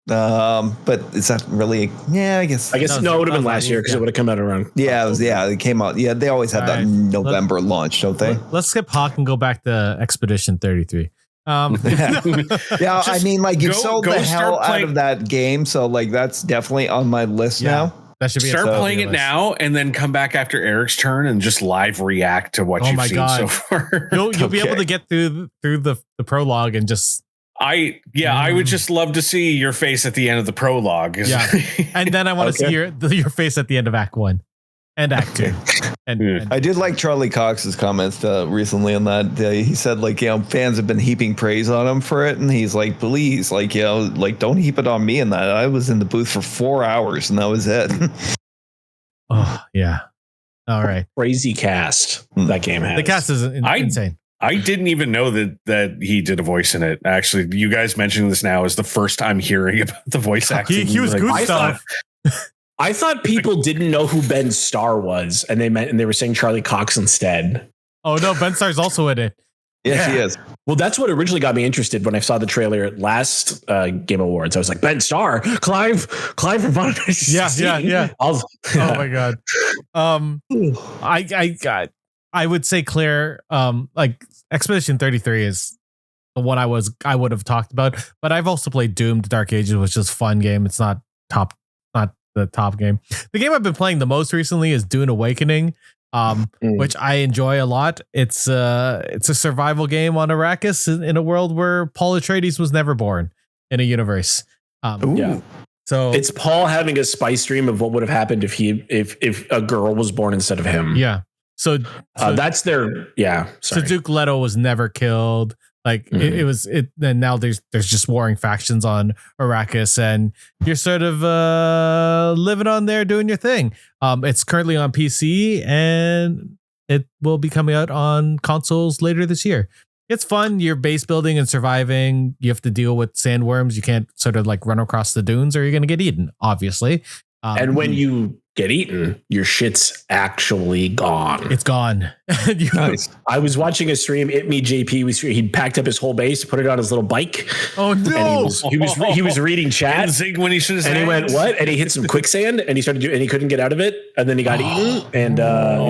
S4: But is that really? Yeah, I guess.
S2: No, it would have been last year because it would have come out around.
S4: Yeah, it came out. Yeah, they always have that November launch, don't they?
S1: Let's skip Hawk and go back to Expedition 33.
S4: Yeah, I mean, like you sold the hell out of that game, so like that's definitely on my list now.
S1: That should be
S3: start playing it now, and then come back after Eric's turn and just live react to what you've seen so far.
S1: You'll be able to get through the prologue and just. I
S3: would just love to see your face at the end of the prologue.
S1: Yeah, and then I want to see your face at the end of Act 1 and Act 2. And
S4: I did like Charlie Cox's comments recently on that. He said, like, fans have been heaping praise on him for it, and he's like, please, like, like, don't heap it on me. And that I was in the booth for 4 hours, and that was it.
S1: Oh yeah, all right.
S2: Crazy cast that game has.
S1: The cast is insane.
S3: I didn't even know that he did a voice in it. Actually, you guys mentioning this now is the first time hearing about the voice acting.
S1: He was good stuff.
S2: I thought people didn't know who Ben Starr was, and they were saying Charlie Cox instead.
S1: Oh no, Ben Starr's also in it.
S4: Yes, he is.
S2: Well, that's what originally got me interested when I saw the trailer at last Game Awards. I was like, Ben Starr, Clive from Final Fantasy.
S1: Yeah. Oh my god. I would say Claire, like Expedition 33 is the one I would have talked about, but I've also played Doomed Dark Ages, which is a fun game. It's not the top game. The game I've been playing the most recently is Dune Awakening, which I enjoy a lot. It's a survival game on Arrakis in a world where Paul Atreides was never born in a universe. So
S2: it's Paul having a spice dream of what would have happened if a girl was born instead of him.
S1: Yeah. So
S2: that's their
S1: So Duke Leto was never killed. Like and now there's just warring factions on Arrakis, and you're sort of living on there doing your thing. It's currently on PC, and it will be coming out on consoles later this year. It's fun. You're base building and surviving. You have to deal with sandworms. You can't sort of like run across the dunes, or you're going to get eaten, obviously.
S2: And when you get eaten, your shit's actually gone.
S1: It's gone.
S2: Nice. I was watching a stream. JP. He packed up his whole base, put it on his little bike.
S1: Oh no!
S2: And he was reading chat.
S3: When he should have.
S2: And he went what? And he hit some quicksand, and he started and he couldn't get out of it. And then he got eaten, and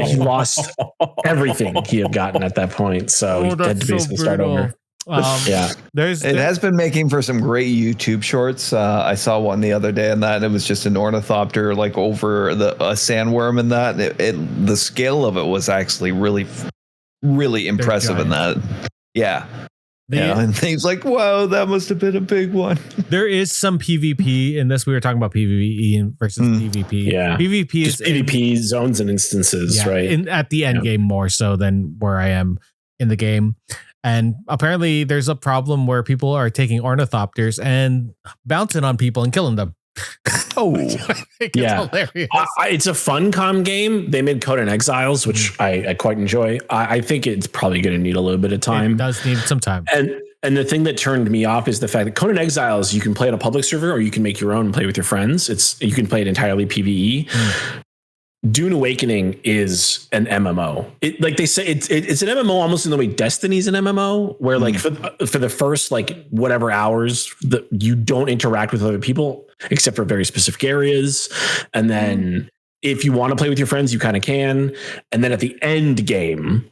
S2: he lost everything he had gotten at that point. So he had to basically start over.
S4: It has been making for some great YouTube shorts. I saw one the other day, and it was just an ornithopter like over a sandworm, and that the scale of it was actually really, really impressive in that. Yeah. And things like, wow, that must have been a big one.
S1: There is some PvP in this. We were talking about PvE versus PvP.
S2: Yeah,
S1: PvP
S2: just is PvP zones and instances, right?
S1: At the end game more so than where I am in the game. And apparently there's a problem where people are taking ornithopters and bouncing on people and killing them.
S2: Hilarious. It's a Funcom game. They made Conan Exiles, which I quite enjoy. I think it's probably going to need a little bit of time.
S1: It does need some time.
S2: And the thing that turned me off is the fact that Conan Exiles, you can play on a public server, or you can make your own and play with your friends. You can play it entirely PvE. Dune Awakening is an MMO. Like they say, it's an MMO almost in the way Destiny's an MMO, where like for the first like whatever hours that you don't interact with other people except for very specific areas, and then if you want to play with your friends, you kind of can, and then at the end game,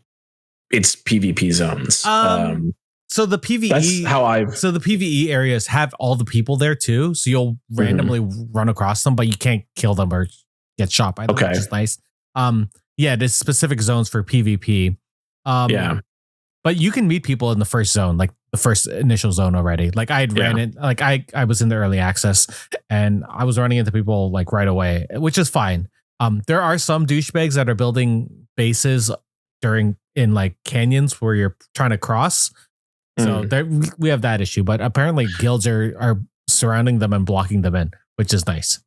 S2: it's PvP zones.
S1: So the PvE, the PvE areas have all the people there too, so you'll randomly run across them, but you can't kill them or get shot by them, which is nice. There's specific zones for PvP. But you can meet people in the first zone, like the first initial zone already. Like I had ran it, like I was in the early access, and I was running into people like right away, which is fine. There are some douchebags that are building bases in like canyons where you're trying to cross. So we have that issue, but apparently guilds are surrounding them and blocking them in, which is nice.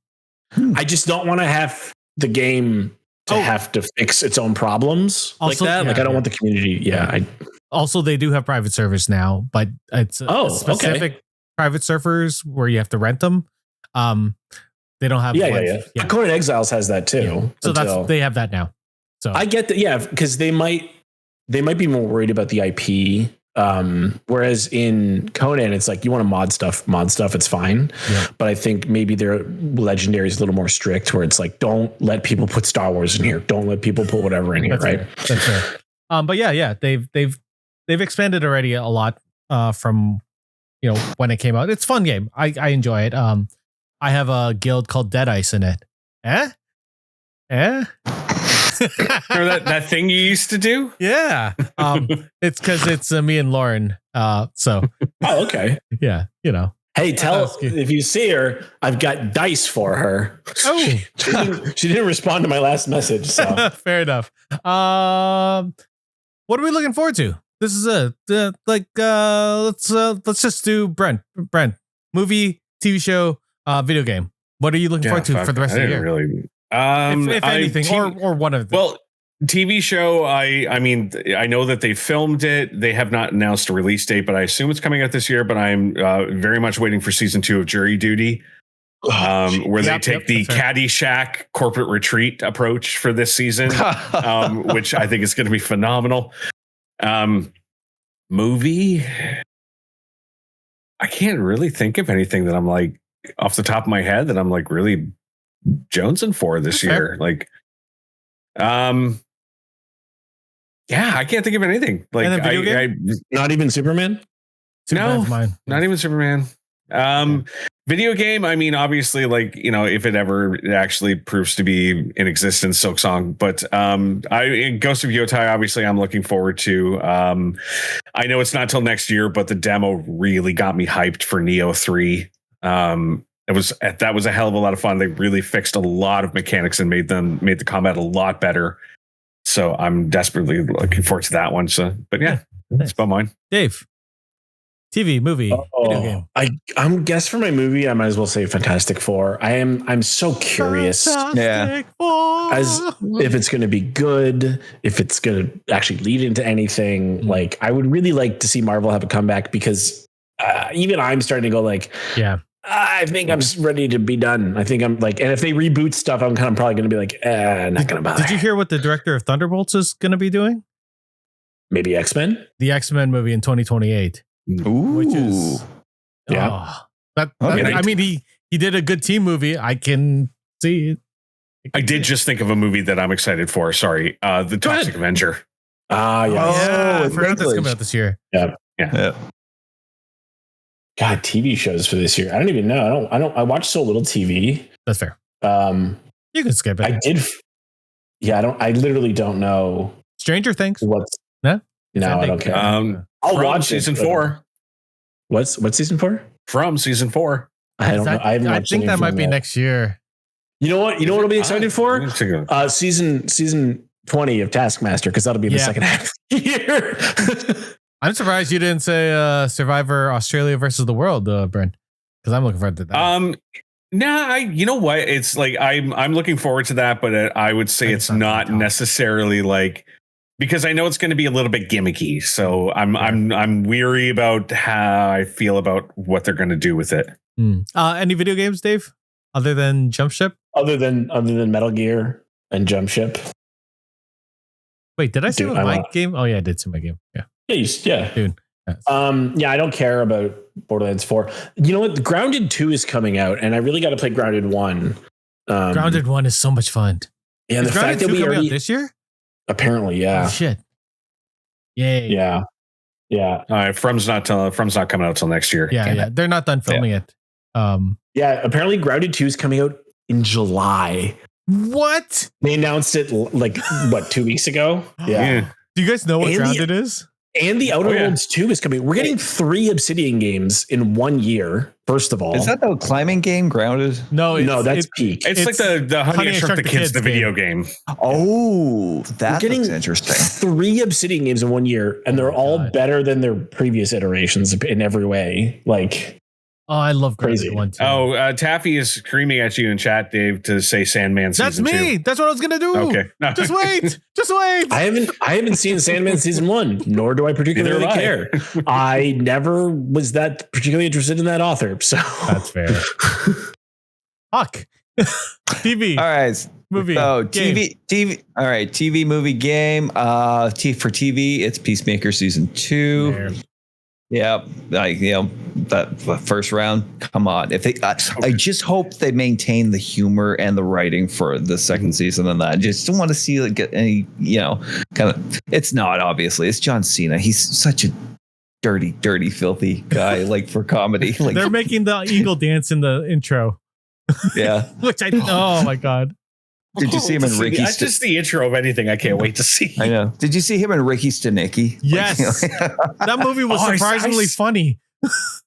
S2: I just don't want to have the game have to fix its own problems also, like that. Like I don't want the community.
S1: Also, they do have private servers now, but it's specific private servers where you have to rent them. They don't have.
S2: Conan Exiles has that too.
S1: So they have that now. So
S2: I get that. Yeah, because they might be more worried about the IP Whereas in Conan, it's like you want to mod stuff, it's fine.
S1: Yeah.
S2: But I think maybe their Legendary is a little more strict, where it's like, don't let people put Star Wars in here. Don't let people put whatever in here, right?
S1: Fair. That's fair. But yeah, they've expanded already a lot from when it came out. It's a fun game. I enjoy it. I have a guild called Dead Ice in it.
S3: Remember that thing you used to do?
S1: Yeah. It's because it's me and Lauren. So.
S2: Oh, okay.
S1: Yeah.
S2: Hey, if you see her, I've got dice for her.
S1: Oh,
S2: she didn't respond to my last message. So
S1: fair enough. What are we looking forward to? This is let's just do Brent, movie, TV show, video game. What are you looking forward to for the rest of the year?
S3: Really.
S1: If anything, or one of them.
S3: Well, TV show. I mean, I know that they filmed it. They have not announced a release date, but I assume it's coming out this year. But I'm very much waiting for season 2 of Jury Duty, where they take the Caddyshack corporate retreat approach for this season, which I think is going to be phenomenal. Movie. I can't really think of anything that I'm like off the top of my head that I'm like really jonesing for this year. Like, yeah, I can't think of anything. Like,
S2: not even Superman.
S3: Not even Superman. Video game. I mean, obviously, like, if it ever actually proves to be in existence, Silksong. But Ghost of Yotai, obviously, I'm looking forward to. I know it's not till next year, but the demo really got me hyped for Neo 3. That was a hell of a lot of fun. They really fixed a lot of mechanics and made the combat a lot better. So I'm desperately looking forward to that one. So, but yeah, that's about mine.
S1: Dave, TV, movie, video game.
S2: I'm guess for my movie, I might as well say Fantastic Four. I'm so curious.
S1: Fantastic Four.
S2: As if it's going to be good, if it's going to actually lead into anything. Like, I would really like to see Marvel have a comeback, because even I'm starting to go like,
S1: yeah.
S2: I think I'm ready to be done. I think I'm like, and if they reboot stuff, I'm probably going to be like, not going to bother.
S1: Did you hear what the director of Thunderbolts is going to be doing?
S2: Maybe X-Men?
S1: The X-Men movie in 2028.
S4: Ooh.
S1: Which is, I mean, he did a good team movie. I can see it.
S3: I did just think of a movie that I'm excited for. Sorry. The Toxic Avenger.
S1: Yeah. I forgot that's coming out this year.
S2: Yeah. God, TV shows for this year. I don't even know. I watch so little TV.
S1: That's fair. You can skip it.
S2: I did. Yeah, I literally don't know.
S1: Stranger Things.
S2: No, I don't care. I'll watch
S3: season 4.
S2: What's season 4?
S3: From season 4.
S2: I don't know.
S1: I think that might be next year.
S2: You know what? I'll be excited for? Season 20 of Taskmaster, because that'll be the second half of the year.
S1: I'm surprised you didn't say Survivor Australia versus the world, Brent, because I'm looking forward to that.
S3: You know what? It's like I'm looking forward to that, but I would say it's not necessarily like, because I know it's going to be a little bit gimmicky. So I'm weary about how I feel about what they're going to do with it.
S1: Any video games, Dave, other than Jump Ship?
S2: Other than Metal Gear and Jump Ship.
S1: Wait, did I say my game? Oh yeah, I did say my game. Yeah.
S2: Yeah.
S1: Dude.
S2: I don't care about Borderlands 4. You know what? Grounded 2 is coming out, and I really got to play Grounded 1.
S1: Grounded 1 is so much fun.
S2: Yeah, and the fact that we
S1: coming out this year?
S2: Apparently, yeah.
S1: Oh, shit. Yay.
S2: Yeah.
S3: From's not coming out till next year.
S1: Yeah. They're not done filming it.
S2: Apparently Grounded 2 is coming out in July.
S1: What?
S2: They announced it 2 weeks ago? Yeah.
S1: Do you guys know what Grounded is?
S2: And the Outer Worlds 2 is coming. We're getting 3 Obsidian games in 1 year, first of all.
S4: Is that the climbing game, Grounded?
S2: No, that's Peak.
S3: It's like the Honey I Shrunk the Kids, the video game.
S4: Oh, that looks interesting.
S2: 3 Obsidian games in 1 year, and they're all better than their previous iterations in every way. Like,
S1: I love
S2: Crazy.
S1: One too.
S3: Taffy is screaming at you in chat, Dave, to say Sandman season 2.
S1: That's me. That's what I was gonna do.
S3: Okay, no.
S1: Just wait.
S2: I haven't seen Sandman season 1, nor do I particularly care. I never was that particularly interested in that author. So
S1: that's fair. Fuck. TV.
S4: All right.
S1: Movie.
S4: So
S1: game.
S4: TV. All right. TV, movie, game. For TV, it's Peacemaker season 2.
S1: There.
S4: Yeah, like that first round. Come on, if they, I just hope they maintain the humor and the writing for the second season. And that I just don't want to see like get any, kind of. It's not obviously. It's John Cena. He's such a dirty, filthy guy. Like for comedy, like
S1: they're making the eagle dance in the intro.
S4: Yeah,
S1: which oh my god.
S4: Did you see him in Ricky?
S3: That's just the intro of anything. I can't wait to see.
S4: I know. Did you see him in Ricky Stenicki?
S1: Yes, that movie was surprisingly funny.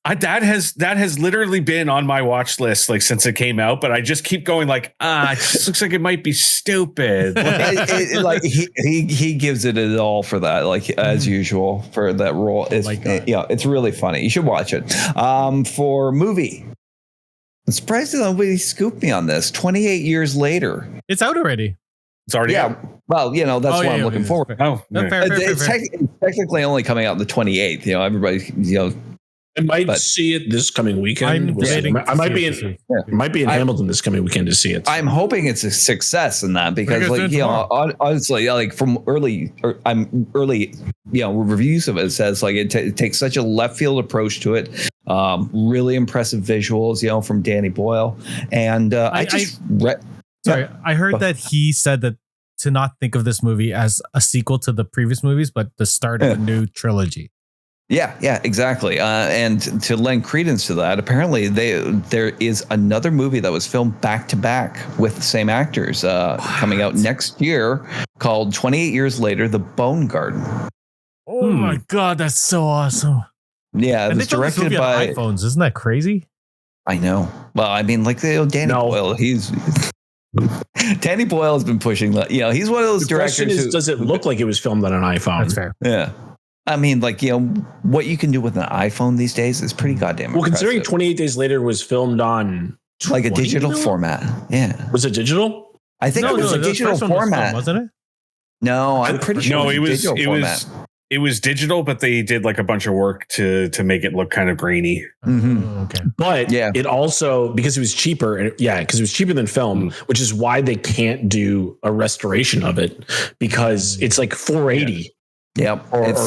S3: That has literally been on my watch list like since it came out, but I just keep going like, it just looks like it might be stupid.
S4: Like he gives it all for that, like as usual for that role. It's really funny. You should watch it. For movie. I'm surprised that nobody scooped me on this. 28 years later.
S1: It's out already.
S3: It's already out.
S4: Well, that's what I'm looking forward to.
S3: Oh,
S1: fair.
S4: It's technically only coming out on the 28th. Everybody,
S2: I might see it this coming weekend. I might be in Hamilton this coming weekend to see it.
S4: I'm hoping it's a success in that because, honestly, like from early reviews of it says like it takes such a left field approach to it. Really impressive visuals, from Danny Boyle, and I
S1: heard that he said that to not think of this movie as a sequel to the previous movies, but the start of a new trilogy.
S4: Yeah, exactly. And to lend credence to that, apparently there is another movie that was filmed back to back with the same actors coming out next year called 28 Years Later, The Bone Garden.
S1: Oh my God, that's so awesome.
S4: Yeah, it was directed by
S1: iPhones. Isn't that crazy?
S4: I know. Well, I mean, like Danny Boyle, Danny Boyle has been pushing that. He's one of those directors.
S2: Does it look like it was filmed on an iPhone?
S1: That's fair.
S4: Yeah. I mean, like, what you can do with an iPhone these days is pretty goddamn impressive.
S2: Considering 28 Days Later was filmed on
S4: like a digital format. Yeah.
S2: Was it digital?
S4: I think it was a digital format.
S1: Wasn't it?
S4: No, I'm pretty sure
S3: it was digital, but they did like a bunch of work to make it look kind of grainy.
S4: Mm-hmm.
S1: Okay.
S2: But it also, because it was cheaper, because it was cheaper than film, which is why they can't do a restoration of it because it's like 480.
S4: Yeah,
S2: its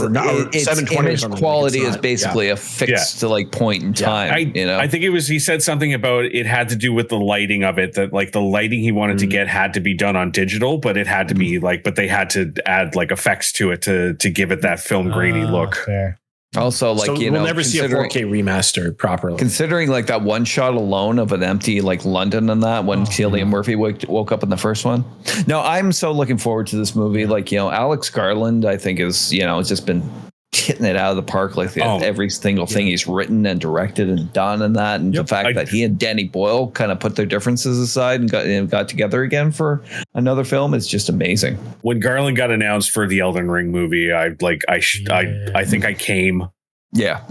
S4: 720 image quality is basically a fixed to like point in time.
S3: I think it was. He said something about it had to do with the lighting of it. That like the lighting he wanted to get had to be done on digital, but it had to be but they had to add like effects to it to give it that film grainy look.
S1: Fair.
S4: Also, like
S2: we'll never see a 4K remaster properly.
S4: Considering like that one shot alone of an empty like London and that when Cillian Murphy woke up in the first one. No, I'm so looking forward to this movie. Like Alex Garland, I think is just been hitting it out of the park. Like every single thing he's written and directed and done and that, and the fact that he and Danny Boyle kind of put their differences aside and got together again for another film is just amazing.
S3: When Garland got announced for the Elden Ring movie, I think I came.
S4: Yeah.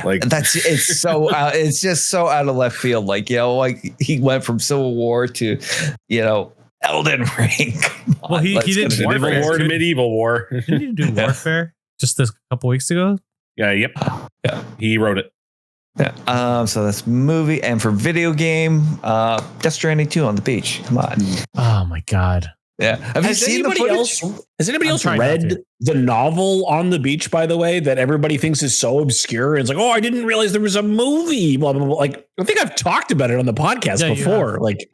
S4: Like it's just so out of left field. Like, like he went from Civil War to, Elden Ring.
S1: Well, he did
S3: Civil War to Medieval War.
S1: Didn't he do Warfare just a couple weeks ago?
S3: Yeah. Yep. Yeah. He wrote it.
S4: Yeah. So that's movie, and for video game, Death Stranding 2 on the beach. Come on.
S1: Oh my God.
S4: Yeah. Have you seen the footage?
S2: Has anybody else read the novel On the Beach, by the way, that everybody thinks is so obscure? It's like, I didn't realize there was a movie. Blah, blah, blah. Like, I think I've talked about it on the podcast before. Like,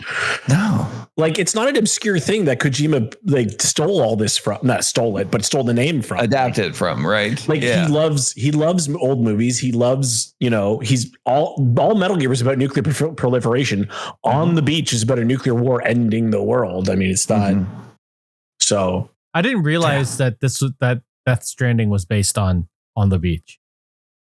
S4: no. Like,
S2: it's not an obscure thing that Kojima stole all this from. Not stole it, but stole the name from.
S4: Adapted from, right?
S2: Like, he loves old movies. He loves, he's all Metal Gear is about nuclear proliferation. On the Beach is about a nuclear war ending the world. I mean, it's not. So
S1: I didn't realize that that Death Stranding was based on the beach.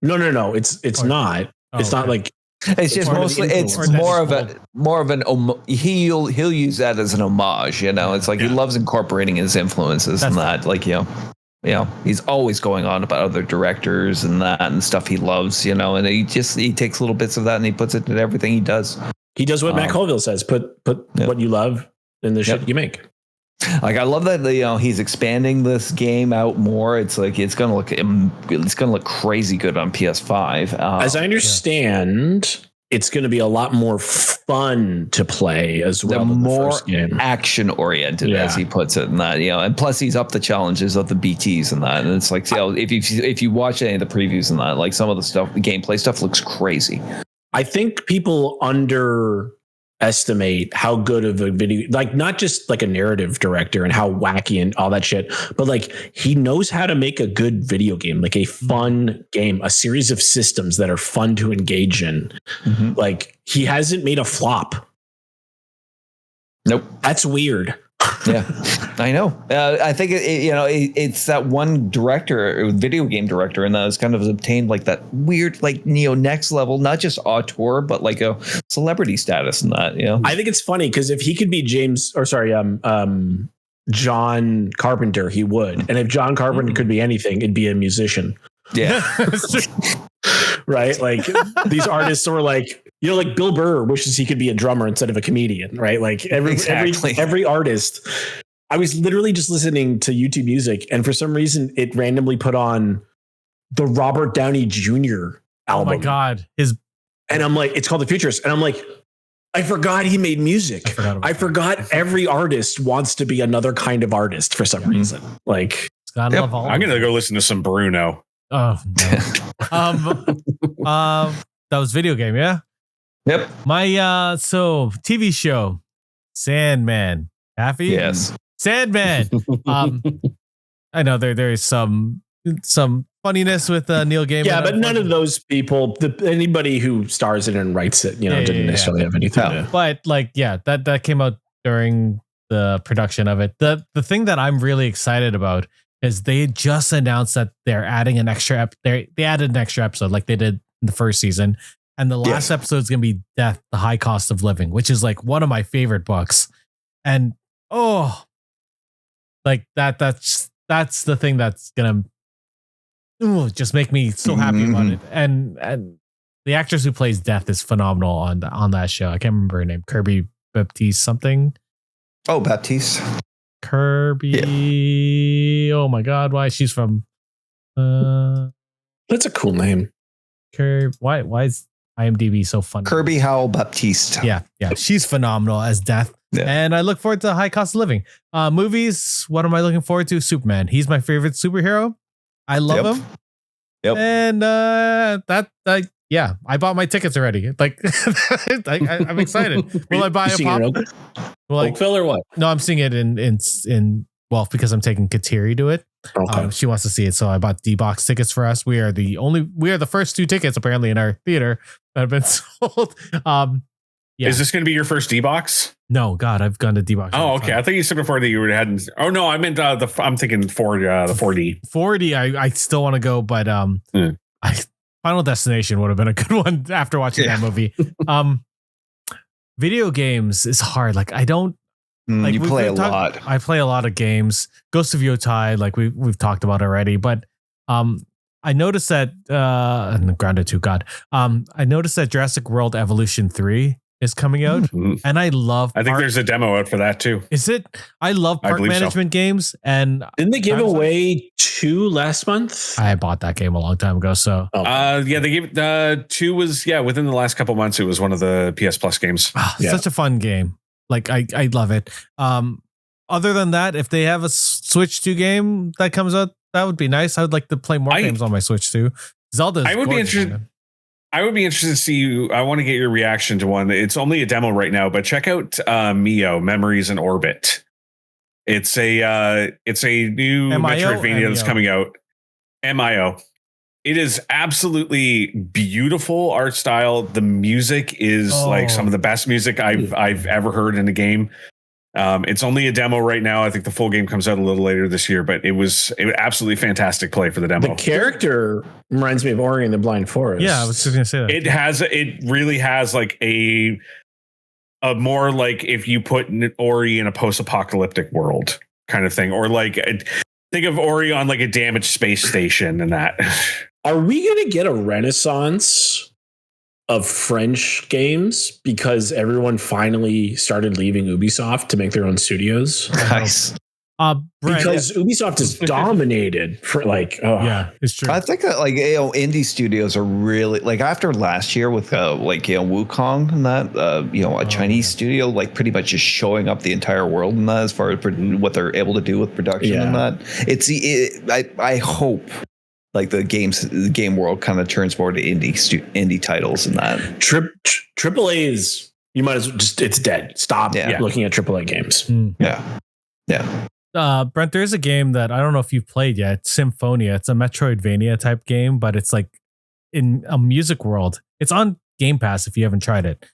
S2: No. It's not. It's not like
S4: it's just mostly. It's more of an. He'll use that as an homage. It's like he loves incorporating his influences and that. Like he's always going on about other directors and that and stuff he loves. And he takes little bits of that and he puts it in everything he does.
S2: He does what Matt Colville says. Put what you love in the shit you make.
S4: Like I love that he's expanding this game out more. It's like it's gonna look crazy good on PS5.
S2: As I understand, it's going to be a lot more fun to play as well.
S4: The
S2: than
S4: more
S2: first game.
S4: action oriented, as he puts it, and that, and plus he's up the challenges of the BTs and that, and it's like, if you watch any of the previews and that, like some of the stuff, the gameplay stuff looks crazy.
S2: I think people underestimate how good of a video, like not just like a narrative director and how wacky and all that shit, but like he knows how to make a good video game, like a fun game, a series of systems that are fun to engage in. Mm-hmm. Like he hasn't made a flop.
S4: Nope.
S2: That's weird.
S4: Yeah, I know. I think it's that one director, video game director, and that has kind of obtained like that weird, like next level, not just auteur, but like a celebrity status and that.
S2: I think it's funny because if he could be John Carpenter, he would, and if John Carpenter could be anything, it'd be a musician.
S4: Yeah.
S2: Right. Like these artists were like, like Bill Burr wishes he could be a drummer instead of a comedian. Right. Like every artist. I was literally just listening to YouTube Music, and for some reason it randomly put on the Robert Downey Jr. album.
S1: Oh my God.
S2: And I'm like, it's called The Futurist. And I'm like, I forgot he made music. I forgot every artist wants to be another kind of artist for some reason. Like,
S3: I'm going to go listen to some Bruno.
S1: Oh no. That was video game, yeah?
S4: Yep.
S1: My TV show, Sandman. Happy?
S4: Yes.
S1: Sandman. I know there is some funniness with Neil Gaiman.
S2: Yeah, but none of those people, anybody who stars in it and writes it, didn't necessarily have anything to.
S1: But that came out during the production of it. The thing that I'm really excited about is they just announced that they're adding an extra they added an extra episode like they did in the first season, and the last episode is going to be Death, the High Cost of Living, which is like one of my favorite books. And like that's the thing that's going to just make me so happy about it. And the actress who plays Death is phenomenal on that show. I can't remember her name. Kirby Baptiste something.
S4: Oh, Baptiste.
S1: Kirby. Yeah. Oh my God. Why? She's from.
S2: That's a cool name.
S1: Kirby. Why is IMDb so fun?
S4: Kirby Howell Baptiste.
S1: Yeah. She's phenomenal as Death. Yeah. And I look forward to High Cost of Living. Movies. What am I looking forward to? Superman. He's my favorite superhero. I love him.
S4: Yep.
S1: And I bought my tickets already. Like, I'm excited. Will I buy a pop?
S2: Oakville or what?
S1: No, I'm seeing it in because I'm taking Kateri to it. Okay. She wants to see it, so I bought D-Box tickets for us. We are the first 2 tickets apparently in our theater that have been sold.
S3: Is this going to be your first D-Box?
S1: No, God, I've gone to D-Box.
S3: Oh, okay. I thought you said before that you hadn't. Oh no, I meant I'm thinking the 4D.
S1: 4D, I still want to go, but Final Destination would have been a good one after watching that movie. Video games is hard. Like I don't. Like
S4: you play a lot.
S1: I play a lot of games. Ghost of Yotai, like we've talked about already, but I noticed that Grounded 2, God. I noticed that Jurassic World Evolution 3 is coming out, and I think
S3: there's a demo out for that too.
S1: Is it? I love park management games, and
S2: didn't they give away 2 last month?
S1: I bought that game a long time ago. So
S3: they gave 2 was within the last couple months. It was one of the PS Plus games.
S1: Such a fun game. Like I love it. Other than that, if they have a Switch 2 game that comes out, that would be nice. I would like to play more games on my Switch 2. Zelda.
S3: I would be interested. I would be interested to see you. I want to get your reaction to one. It's only a demo right now, but check out Mio Memories in Orbit. It's a new Metroidvania that's coming out. Mio. It is absolutely beautiful art style. The music is like some of the best music I've ever heard in a game. It's only a demo right now. I think the full game comes out a little later this year, but it was absolutely fantastic play for the demo.
S2: The character reminds me of Ori and the Blind Forest.
S1: Yeah, I was just gonna say that.
S3: It really has like a more like if you put Ori in a post-apocalyptic world kind of thing, or like think of Ori on like a damaged space station and that.
S2: Are we going to get a renaissance of French games because everyone finally started leaving Ubisoft to make their own studios?
S4: Nice.
S1: Brent,
S2: because Ubisoft is dominated for
S1: yeah, it's true.
S4: I think that indie studios are really after last year with Wukong and that a Chinese studio pretty much just showing up the entire world in that as far as what they're able to do with production and that. I hope the game world kind of turns more to indie titles and that.
S2: Triple A's, you might as well it's dead. Stop looking at AAA games.
S4: Yeah.
S1: Brent, there's a game that I don't know if you've played yet. It's Symphonia. It's a Metroidvania type game, but it's in a music world. It's on Game Pass if you haven't tried it.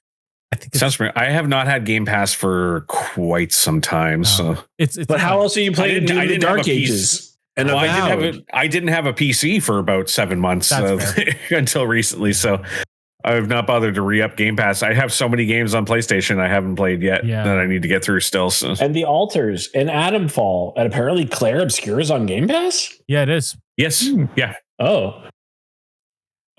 S1: I think
S3: sounds familiar. I have not had Game Pass for quite some time. So
S1: it's
S2: but how else are you playing the Dark Ages?
S3: And I didn't have a PC for about 7 months until recently. So I've not bothered to re-up Game Pass. I have so many games on PlayStation I haven't played yet that I need to get through still. So.
S2: And The Alters and Adamfall, and apparently Clair Obscur is on Game Pass?
S1: Yeah, it is.
S3: Yes. Yeah.
S2: Oh.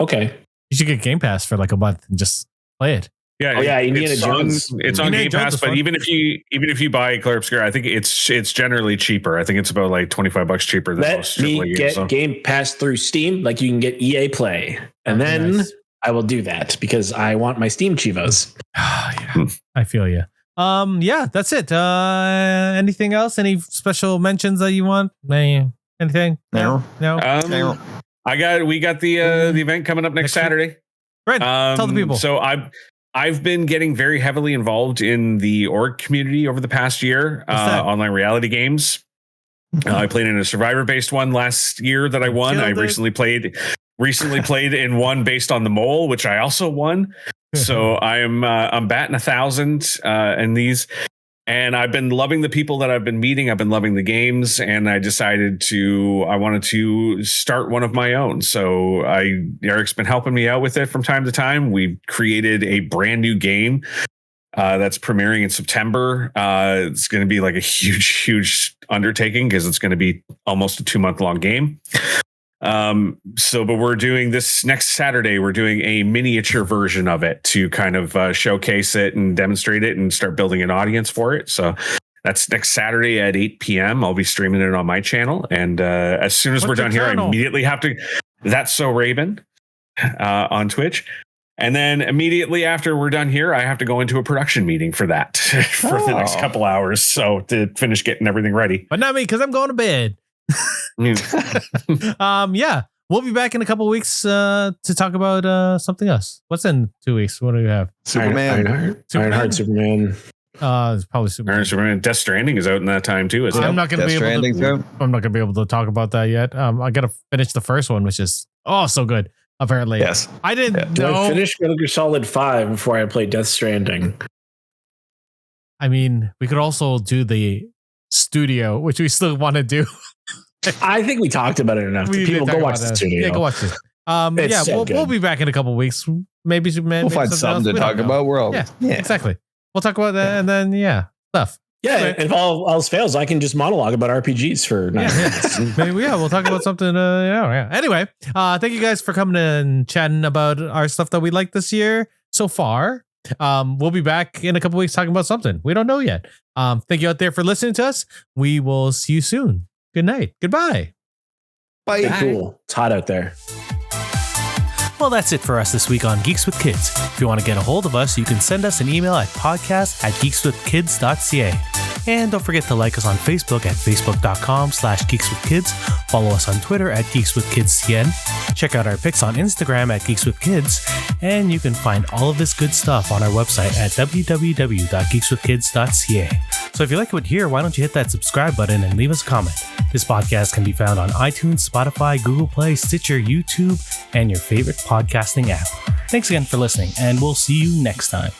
S2: Okay.
S1: You should get Game Pass for a month and just play it.
S3: Yeah.
S2: Indiana Jones.
S3: It's on Game Pass, but even if you buy Clair Obscur, I think it's generally cheaper. I think it's about $25 cheaper than most AAA games.
S2: Get Game Pass through Steam, like you can get EA Play. And then I will do that because I want my Steam Chivos.
S1: I feel you. That's it. Anything else? Any special mentions that you want? Anything? No.
S3: We got the event coming up next Saturday.
S1: Right. Tell the people.
S3: So I've been getting very heavily involved in the org community over the past year. Online reality games. I played in a survivor-based one last year that I won. I recently played in one based on the mole, which I also won. So I'm batting 1,000 in these, and I've been loving the people that I've been meeting. I've been loving the games, and I decided I wanted to start one of my own. So Eric's been helping me out with it from time to time. We've created a brand new game that's premiering in September. It's going to be a huge undertaking because it's going to be almost a 2-month-long game. But we're doing this next Saturday. We're doing a miniature version of it to kind of showcase it and demonstrate it and start building an audience for it. So that's next Saturday at 8 p.m. I'll be streaming it on my channel. And as soon as we're done here, I immediately have to. That's So Raven on Twitch. And then immediately after we're done here, I have to go into a production meeting for that for the next couple hours. So to finish getting everything ready.
S1: But not me, because I'm going to bed. We'll be back in a couple of weeks to talk about something else. What's in 2 weeks? What do we have?
S2: Ironheart, Superman.
S1: It's probably
S3: Superman. Death Stranding is out in that time too.
S1: I'm not going to be able to talk about that yet. I got to finish the first one, which is so good. Apparently,
S4: yes.
S1: I didn't know.
S2: I finished Metal Gear Solid 5 before I played Death Stranding.
S1: I mean, we could also do the studio, which we still want to do.
S2: I think we talked about it enough. People go watch the studio.
S1: Yeah, go watch this. We'll be back in a couple of weeks. Maybe
S4: we'll find something to talk about. We're all
S1: exactly. We'll talk about that and then stuff.
S2: Yeah, and if all else fails, I can just monologue about RPGs for 9 minutes.
S1: Maybe, we'll talk about something. Anyway, thank you guys for coming and chatting about our stuff that we like this year so far. We'll be back in a couple weeks talking about something we don't know yet. Thank you out there for listening to us. We will see you soon. Good night. Goodbye.
S4: Bye.
S2: Stay cool. It's hot out there.
S1: Well, that's it for us this week on Geeks with Kids. If you want to get a hold of us, you can send us an email at podcast@geekswithkids.ca. And don't forget to like us on Facebook at facebook.com/geekswithkids. Follow us on Twitter at geekswithkidscn. Check out our pics on Instagram at geekswithkids. And you can find all of this good stuff on our website at www.geekswithkids.ca. So if you like what you hear, why don't you hit that subscribe button and leave us a comment. This podcast can be found on iTunes, Spotify, Google Play, Stitcher, YouTube, and your favorite podcasting app. Thanks again for listening, and we'll see you next time.